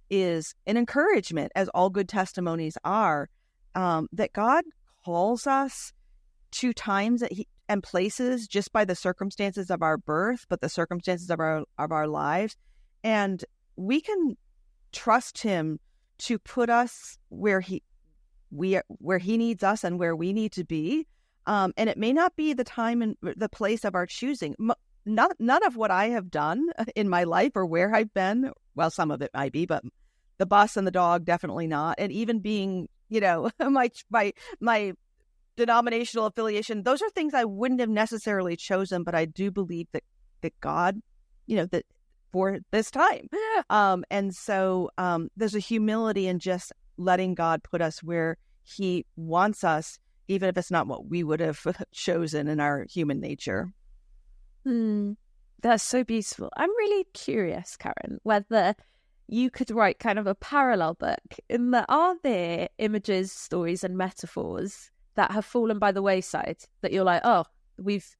is an encouragement, as all good testimonies are, that God calls us to times and places just by the circumstances of our birth, but the circumstances of our lives, and we can trust him to put us where he needs us and where we need to be. And it may not be the time and the place of our choosing. None of what I have done in my life or where I've been, well, some of it might be, but the bus and the dog, definitely not. And even being, my denominational affiliation, those are things I wouldn't have necessarily chosen, but I do believe that God, that for this time. And so there's a humility in just letting God put us where he wants us, even if it's not what we would have chosen in our human nature. That's so beautiful. I'm really curious, Karen, whether you could write kind of a parallel book in that, are there images, stories and metaphors that have fallen by the wayside that you're like, oh, we've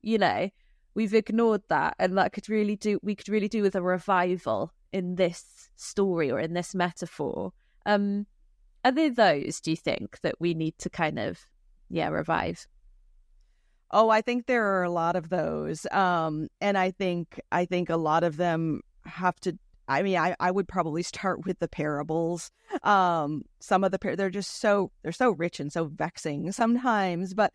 ignored that, and we could really do with a revival in this story or in this metaphor? Are there those, do you think, that we need to kind of revive? Oh, I think there are a lot of those, and I think a lot of them have to. I mean, I would probably start with the parables. Some of they're so rich and so vexing sometimes, but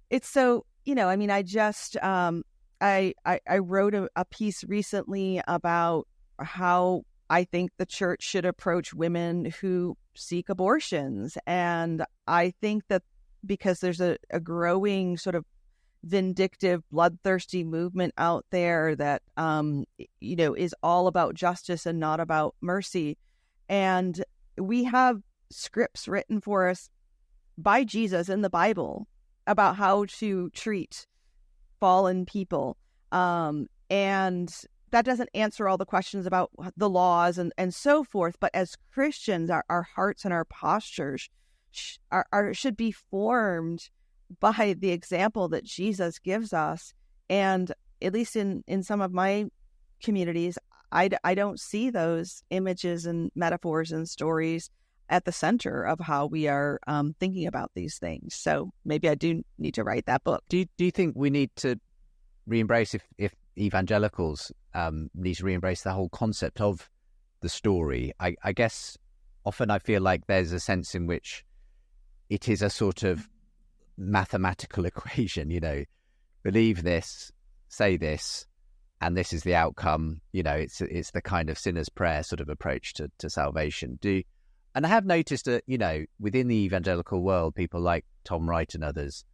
it's so, I mean, I just I wrote a piece recently about how I think the church should approach women who seek abortions, and I think that because there's a growing sort of vindictive, bloodthirsty movement out there that, is all about justice and not about mercy. And we have scripts written for us by Jesus in the Bible about how to treat fallen people. And that doesn't answer all the questions about the laws and so forth. But as Christians, our hearts and our postures should be formed by the example that Jesus gives us. And at least in some of my communities, I don't see those images and metaphors and stories at the center of how we are thinking about these things. So maybe I do need to write that book. Do you think we need to re-embrace, if evangelicals need to re-embrace the whole concept of the story? I guess often I feel like there's a sense in which it is a sort of mathematical equation, believe this, say this, and this is the outcome. It's the kind of sinner's prayer sort of approach to salvation. And I have noticed that, within the evangelical world, people like Tom Wright and others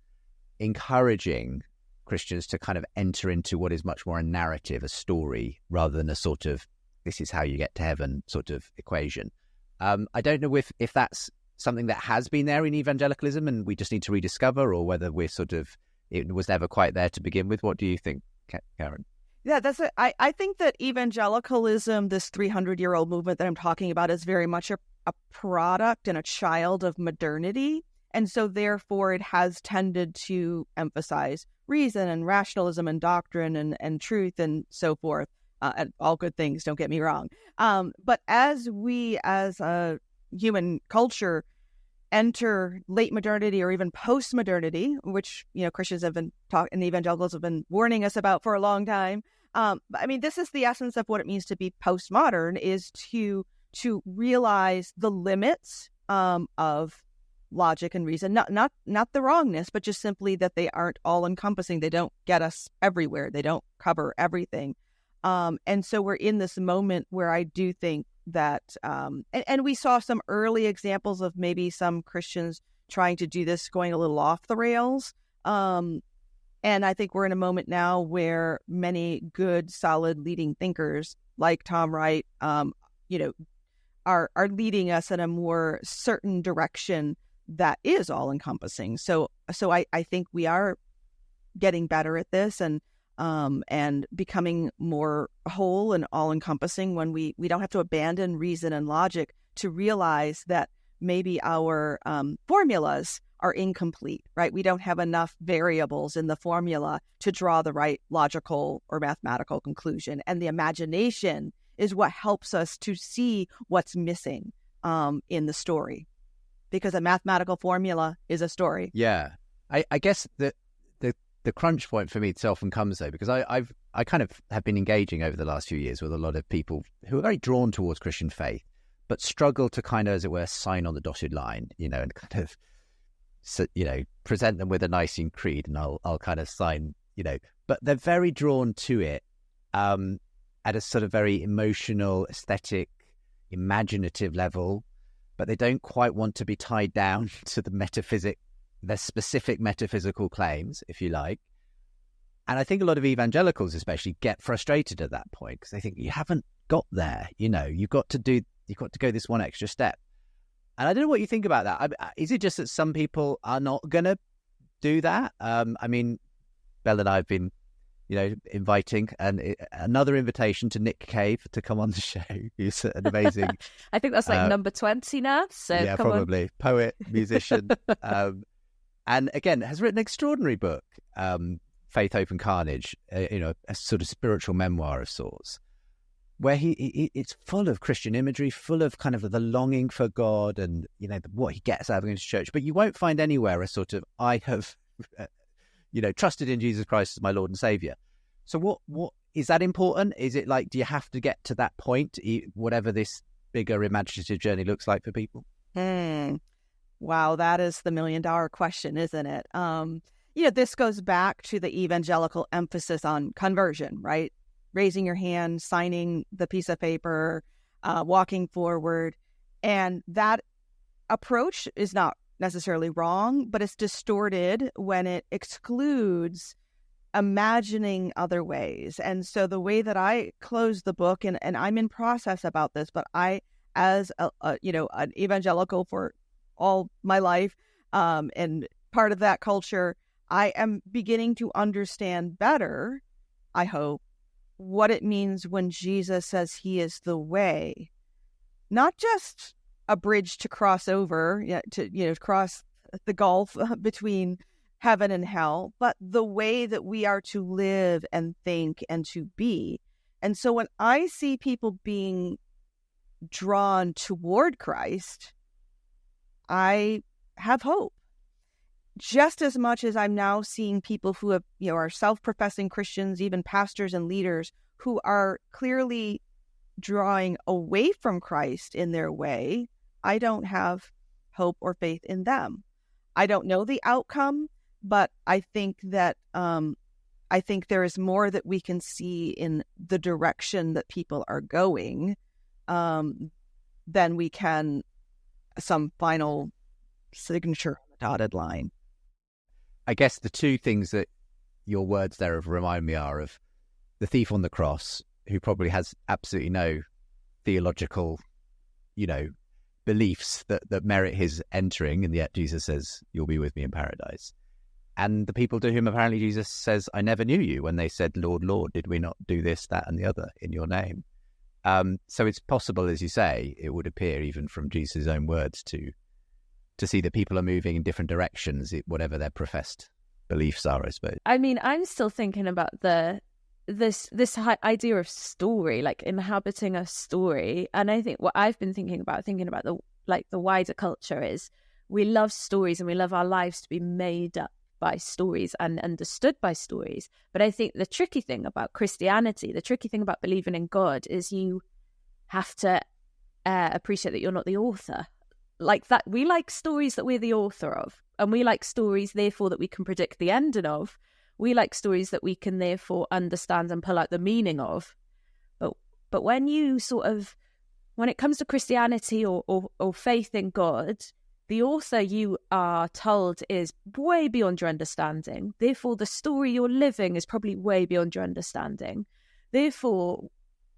encouraging Christians to kind of enter into what is much more a narrative, a story, rather than a sort of this is how you get to heaven sort of equation. I don't know if that's something that has been there in evangelicalism and we just need to rediscover, or whether we're it was never quite there to begin with. What do you think, Karen? Yeah, that's it. I think that evangelicalism, this 300-year-old movement that I'm talking about, is very much a product and a child of modernity. And so therefore it has tended to emphasize reason and rationalism and doctrine and truth and so forth. And all good things, don't get me wrong. But as we as a human culture enter late modernity or even post-modernity, which Christians have been and evangelicals have been warning us about for a long time. I mean, this is the essence of what it means to be postmodern, is to realize the limits of logic and reason, not the wrongness, but just simply that they aren't all encompassing. They don't get us everywhere. They don't cover everything. And so we're in this moment where I do think that, and we saw some early examples of maybe some Christians trying to do this going a little off the rails. And I think we're in a moment now where many good, solid leading thinkers like Tom Wright, are leading us in a more certain direction that is all encompassing. So I think we are getting better at this and becoming more whole and all encompassing when we don't have to abandon reason and logic to realize that maybe our formulas are incomplete, right? We don't have enough variables in the formula to draw the right logical or mathematical conclusion. And the imagination is what helps us to see what's missing in the story, because a mathematical formula is a story. Yeah. I guess the crunch point for me often comes though, because I kind of have been engaging over the last few years with a lot of people who are very drawn towards Christian faith, but struggle to kind of, as it were, sign on the dotted line, and kind of, present them with a Nicene Creed and I'll kind of sign, but they're very drawn to it at a sort of very emotional, aesthetic, imaginative level, but they don't quite want to be tied down to their specific metaphysical claims, if you like. And I think a lot of evangelicals especially get frustrated at that point because they think you haven't got there, you've got to go this one extra step. And I don't know what you think about that. Is it just that some people are not going to do that? I mean, Belle and I have been, inviting another invitation to Nick Cave to come on the show. He's an amazing... I think that's like number 20 now. So yeah, come probably. On. Poet, musician. And again, has written an extraordinary book, Faith, Hope and Carnage, a sort of spiritual memoir of sorts, where it's full of Christian imagery, full of kind of the longing for God and, what he gets out of going to church. But you won't find anywhere a sort of, I have, trusted in Jesus Christ as my Lord and Saviour. So what is that important? Is it like, do you have to get to that point, whatever this bigger imaginative journey looks like for people? Wow, that is the $1 million question, isn't it? This goes back to the evangelical emphasis on conversion, right? Raising your hand, signing the piece of paper, walking forward. And that approach is not necessarily wrong, but it's distorted when it excludes imagining other ways. And so the way that I close the book, and I'm in process about this, but I, as an evangelical for all my life, and part of that culture, I am beginning to understand better, I hope, what it means when Jesus says he is the way, not just a bridge to cross over, to cross the gulf between heaven and hell, but the way that we are to live and think and to be. And so when I see people being drawn toward Christ, I have hope. Just as much as I'm now seeing people who have, are self-professing Christians, even pastors and leaders, who are clearly drawing away from Christ in their way, I don't have hope or faith in them. I don't know the outcome, but I think that there is more that we can see in the direction that people are going than we can some final signature on the dotted line. I guess the two things that your words there have reminded me are of the thief on the cross, who probably has absolutely no theological, beliefs that merit his entering, and yet Jesus says, "You'll be with me in paradise." And the people to whom apparently Jesus says, "I never knew you," when they said, "Lord, Lord, did we not do this, that, and the other in your name?" So it's possible, as you say, it would appear even from Jesus' own words to see that people are moving in different directions, whatever their professed beliefs are, I suppose. I mean, I'm still thinking about this idea of story, like inhabiting a story. And I think what I've been thinking about the wider culture is we love stories and we love our lives to be made up by stories and understood by stories. But I think the tricky thing about Christianity, the tricky thing about believing in God, is you have to appreciate that you're not the author. Like that, we like stories that we're the author of, and we like stories, therefore, that we can predict the ending of. We like stories that we can therefore understand and pull out the meaning of. But when it comes to Christianity or faith in God, the author you are told is way beyond your understanding. Therefore, the story you're living is probably way beyond your understanding. Therefore,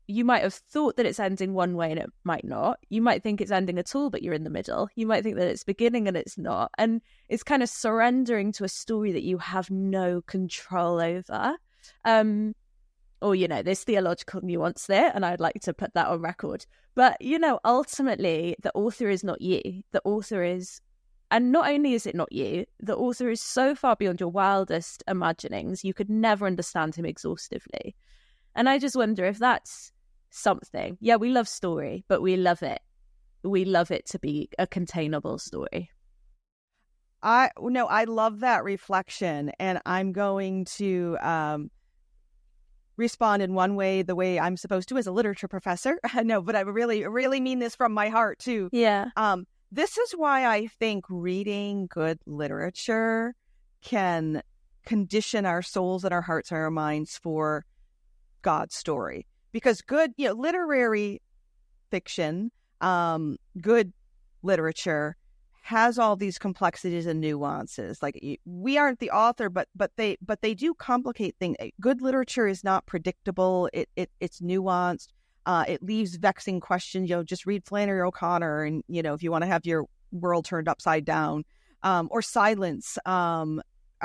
you might have thought that it's ending one way and it might not. You might think it's ending at all, but you're in the middle. You might think that it's beginning and it's not. And it's kind of surrendering to a story that you have no control over. Or, there's theological nuance there, and I'd like to put that on record. But, ultimately, the author is not you. The author is, and not only is it not you, the author is so far beyond your wildest imaginings, you could never understand him exhaustively. And I just wonder if that's something. Yeah, we love story, but we love it. We love it to be a containable story. I love that reflection, and I'm going to respond in one way, the way I'm supposed to as a literature professor. No, but I really mean this from my heart too. Yeah. This is why I think reading good literature can condition our souls and our hearts and our minds for God's story. Because good, literary fiction, good literature has all these complexities and nuances. Like, we aren't the author, but they do complicate things. Good literature is not predictable. It's nuanced. It leaves vexing questions. Just read Flannery O'Connor, and if you want to have your world turned upside down, or Silence, a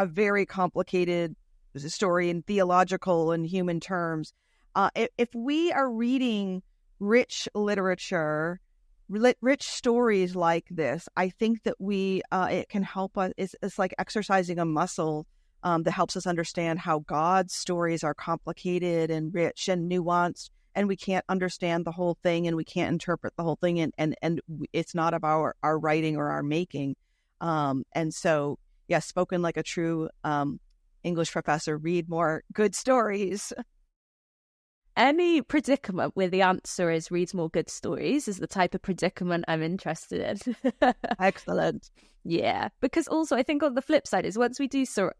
very complicated story in theological and human terms. If we are reading rich literature, rich stories like this, I think that it can help us. It's like exercising a muscle that helps us understand how God's stories are complicated and rich and nuanced, and we can't understand the whole thing, and we can't interpret the whole thing, and it's not of our writing or our making. And so, yes, spoken like a true English professor, read more good stories. Any predicament where the answer is read more good stories is the type of predicament I'm interested in. Excellent. Yeah, because also I think on the flip side is once we do sort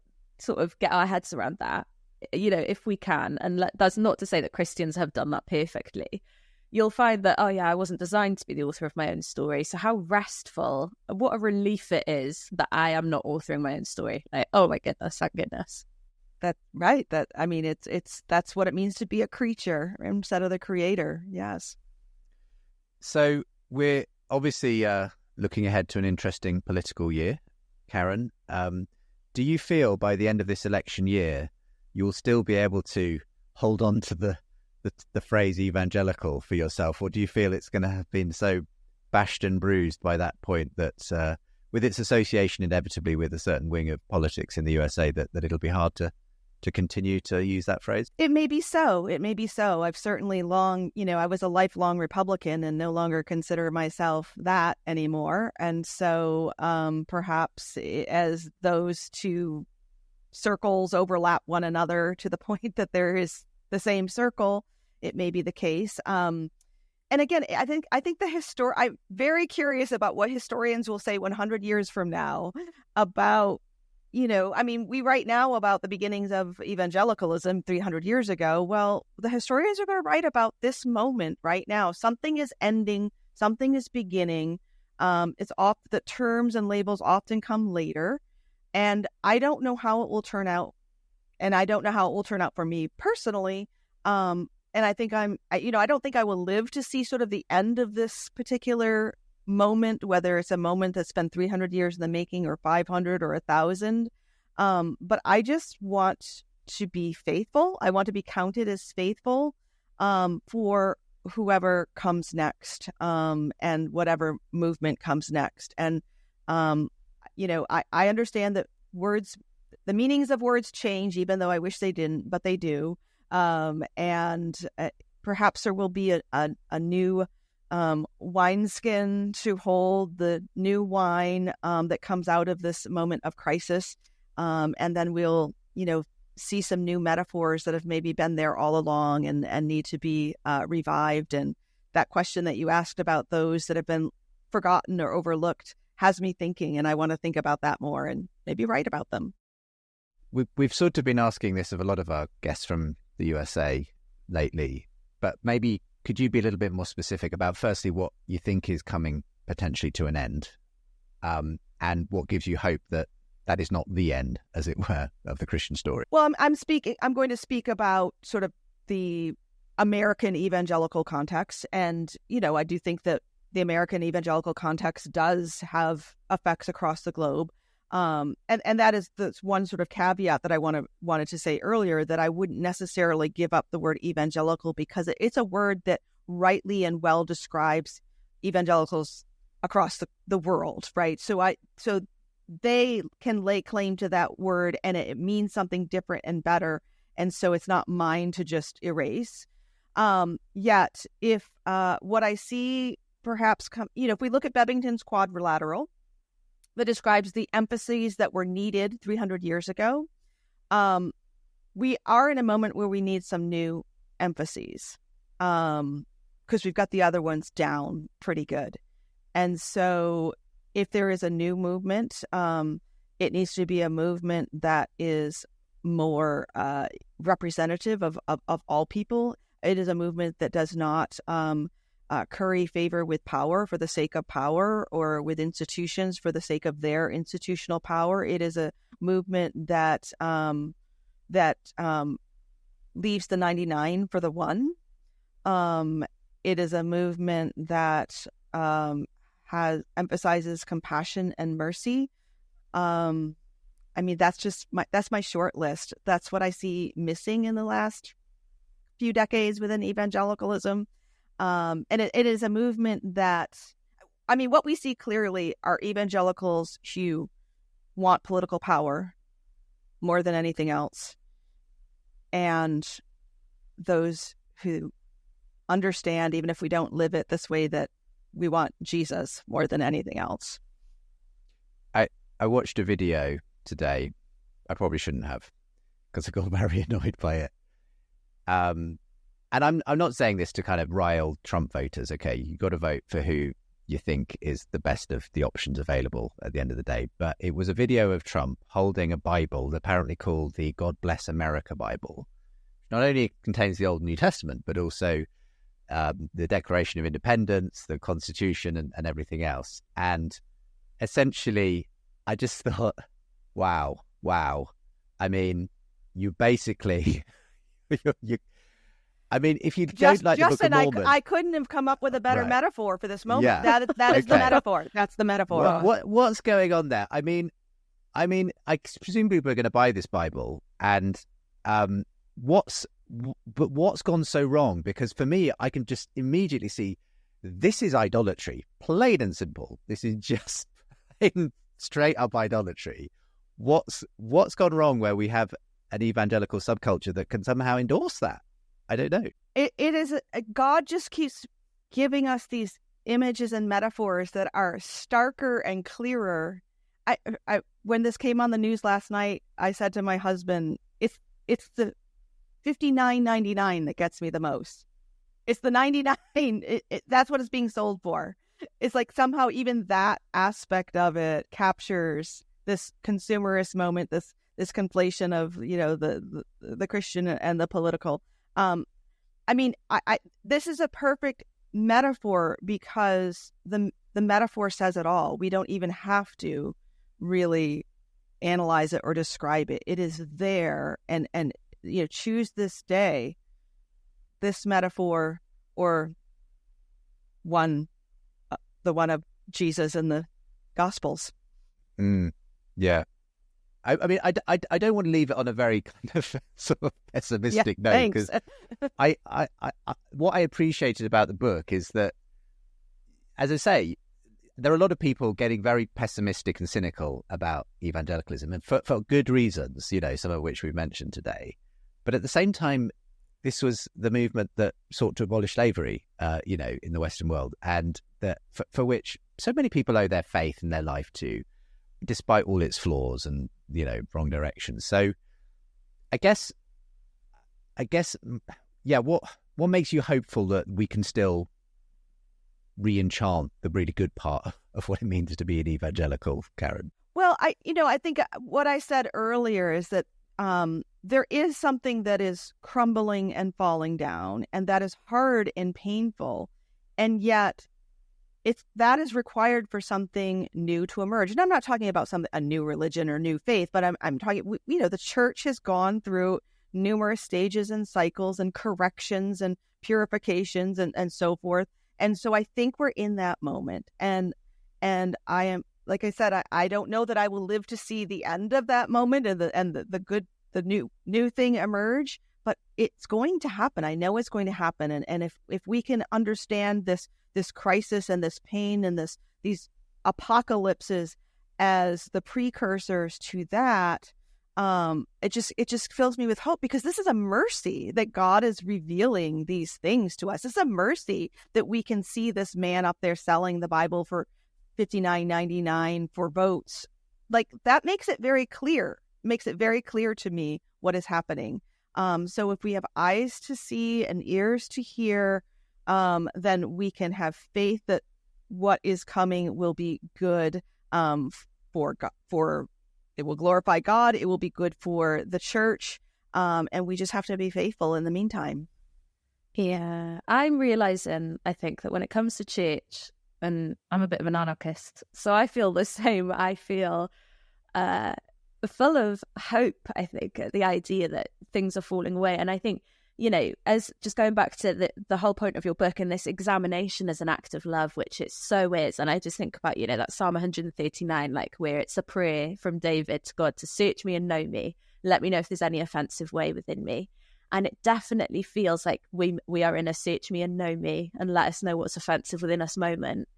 of get our heads around that, if we can, and that's not to say that Christians have done that perfectly, you'll find that, oh yeah, I wasn't designed to be the author of my own story. So how restful, what a relief it is that I am not authoring my own story. Like, oh my goodness, thank goodness. That's right. That's what it means to be a creature instead of the creator. Yes. So we're obviously looking ahead to an interesting political year, Karen. Do you feel by the end of this election year, you'll still be able to hold on to the phrase evangelical for yourself? Or do you feel it's going to have been so bashed and bruised by that point that with its association inevitably with a certain wing of politics in the USA that it'll be hard to continue to use that phrase? It may be so. I've certainly I was a lifelong Republican and no longer consider myself that anymore. And so perhaps as those two circles overlap one another to the point that there is the same circle, it may be the case. And again, I think I'm very curious about what historians will say 100 years from now about, we write now about the beginnings of evangelicalism 300 years ago. Well, the historians are going to write about this moment right now. Something is ending, something is beginning. It's off. The terms and labels often come later. And I don't know how it will turn out. And I don't know how it will turn out for me personally. And I think I don't think I will live to see sort of the end of this particular moment, whether it's a moment that's been 300 years in the making or 500 or 1,000. But I just want to be faithful. I want to be counted as faithful for whoever comes next and whatever movement comes next. And, I understand that the meanings of words change, even though I wish they didn't, but they do. And perhaps there will be a new wineskin to hold the new wine that comes out of this moment of crisis. And then we'll, see some new metaphors that have maybe been there all along and need to be revived. And that question that you asked about those that have been forgotten or overlooked has me thinking, and I want to think about that more and maybe write about them. We've sort of been asking this of a lot of our guests from the USA lately, but maybe could you be a little bit more specific about, firstly, what you think is coming potentially to an end? and what gives you hope that that is not the end, as it were, of the Christian story? Well, I'm going to speak about sort of the American evangelical context. And, I do think that the American evangelical context does have effects across the globe. And that is the one sort of caveat that I wanted to say earlier, that I wouldn't necessarily give up the word evangelical, because it's a word that rightly and well describes evangelicals across the world, right? So they can lay claim to that word, and it means something different and better. And so it's not mine to just erase. Yet, if what I see perhaps if we look at Bebbington's quadrilateral that describes the emphases that were needed 300 years ago, we are in a moment where we need some new emphases, because we've got the other ones down pretty good. And so if there is a new movement, it needs to be a movement that is more representative of all people. It is a movement that does not curry favor with power for the sake of power, or with institutions for the sake of their institutional power. It is a movement that leaves the 99 for the one. It is a movement that emphasizes compassion and mercy. That's my short list. That's what I see missing in the last few decades within evangelicalism. And it is a movement that, what we see clearly are evangelicals who want political power more than anything else, and those who understand, even if we don't live it this way, that we want Jesus more than anything else. I watched a video today. I probably shouldn't have, because I got very annoyed by it. And I'm not saying this to kind of rile Trump voters. Okay, you got to vote for who you think is the best of the options available at the end of the day. But it was a video of Trump holding a Bible, apparently called the God Bless America Bible. Not only contains the Old and New Testament, but also the Declaration of Independence, the Constitution, and everything else. And essentially, I just thought, wow. You basically, if you don't like the Book of Mormon, I couldn't have come up with a better metaphor for this moment. Yeah. That is the metaphor. That's the metaphor. What's going on there? I presume people are going to buy this Bible, and what's gone so wrong? Because for me, I can just immediately see this is idolatry, plain and simple. This is just straight up idolatry. What's gone wrong where we have an evangelical subculture that can somehow endorse that? I don't know. It is God just keeps giving us these images and metaphors that are starker and clearer. I when this came on the news last night, I said to my husband, it's the $59.99 that gets me the most. It's the 99. That's what it's being sold for. It's like somehow even that aspect of it captures this consumerist moment, this conflation of the Christian and the political. This is a perfect metaphor, because the metaphor says it all. We don't even have to really analyze it or describe it. It is there, and choose this day, this metaphor, or the one of Jesus in the Gospels. Yeah. I don't want to leave it on a very kind of sort of pessimistic note, because what I appreciated about the book is that, as I say, there are a lot of people getting very pessimistic and cynical about evangelicalism, and for good reasons, some of which we've mentioned today. But at the same time, this was the movement that sought to abolish slavery, in the Western world, and that for which so many people owe their faith and their life to, despite all its flaws and wrong directions. So I guess what makes you hopeful that we can still re-enchant the really good part of what it means to be an evangelical, Karen? Well, I think what I said earlier is that there is something that is crumbling and falling down, and that is hard and painful, and yet that is required for something new to emerge. And I'm not talking about a new religion or new faith, but I'm talking, the church has gone through numerous stages and cycles and corrections and purifications and so forth. And so I think we're in that moment. And I am, like I said, I don't know that I will live to see the end of that moment and the new thing emerge, but it's going to happen. I know it's going to happen. And if we can understand this crisis and this pain and these apocalypses as the precursors to that, it just fills me with hope, because this is a mercy that God is revealing these things to us. It's a mercy that we can see this man up there selling the Bible for $59.99 for votes. Like, that makes it very clear to me what is happening. So if we have eyes to see and ears to hear, then we can have faith that what is coming will be good for it will glorify God. It will be good for the church. And we just have to be faithful in the meantime. Yeah, I'm realizing, I think, that when it comes to church, and I'm a bit of an anarchist, so I feel the same. I feel full of hope, I think, at the idea that things are falling away. And I think, as just going back to the whole point of your book and this examination as an act of love, which it so is. And I just think about, that Psalm 139, like, where it's a prayer from David to God to search me and know me. Let me know if there's any offensive way within me. And it definitely feels like we are in a search me and know me and let us know what's offensive within us moment.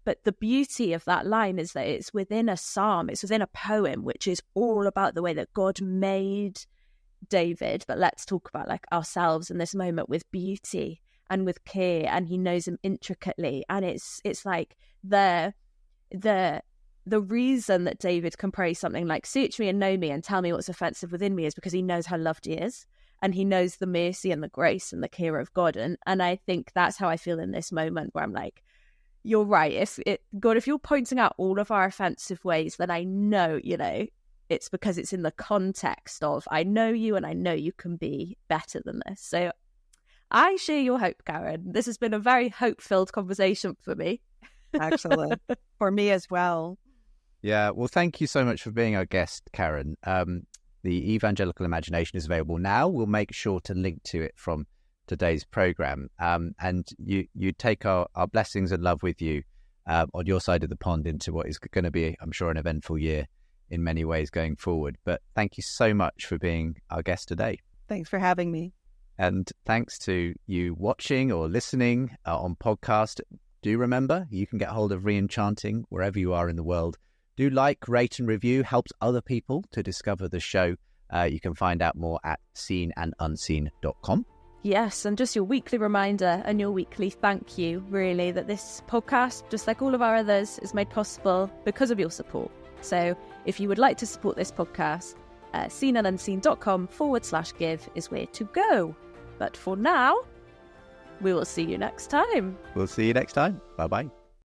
But the beauty of that line is that it's within a psalm, it's within a poem, which is all about the way that God made David. But let's talk about, like, ourselves in this moment with beauty and with care, and he knows him intricately. And it's like the reason that David can pray something like, search me and know me and tell me what's offensive within me, is because he knows how loved he is. And he knows the mercy and the grace and the care of God. And I think that's how I feel in this moment, where I'm like, you're right. God, if you're pointing out all of our offensive ways, then I know, it's because it's in the context of, I know you and I know you can be better than this. So I share your hope, Karen. This has been a very hope-filled conversation for me. Excellent. For me as well. Yeah, well, thank you so much for being our guest, Karen. The Evangelical Imagination is available now. We'll make sure to link to it from today's program. And you take our blessings and love with you on your side of the pond into what is going to be, I'm sure, an eventful year in many ways going forward. But thank you so much for being our guest today. Thanks for having me. And thanks to you watching or listening on podcast. Do remember, you can get hold of Re-Enchanting wherever you are in the world. Do like, rate and review. Helps other people to discover the show. You can find out more at seenandunseen.com. Yes, and just your weekly reminder and your weekly thank you, really, that this podcast, just like all of our others, is made possible because of your support. So if you would like to support this podcast, seenandunseen.com/give is where to go. But for now, we will see you next time. We'll see you next time. Bye-bye.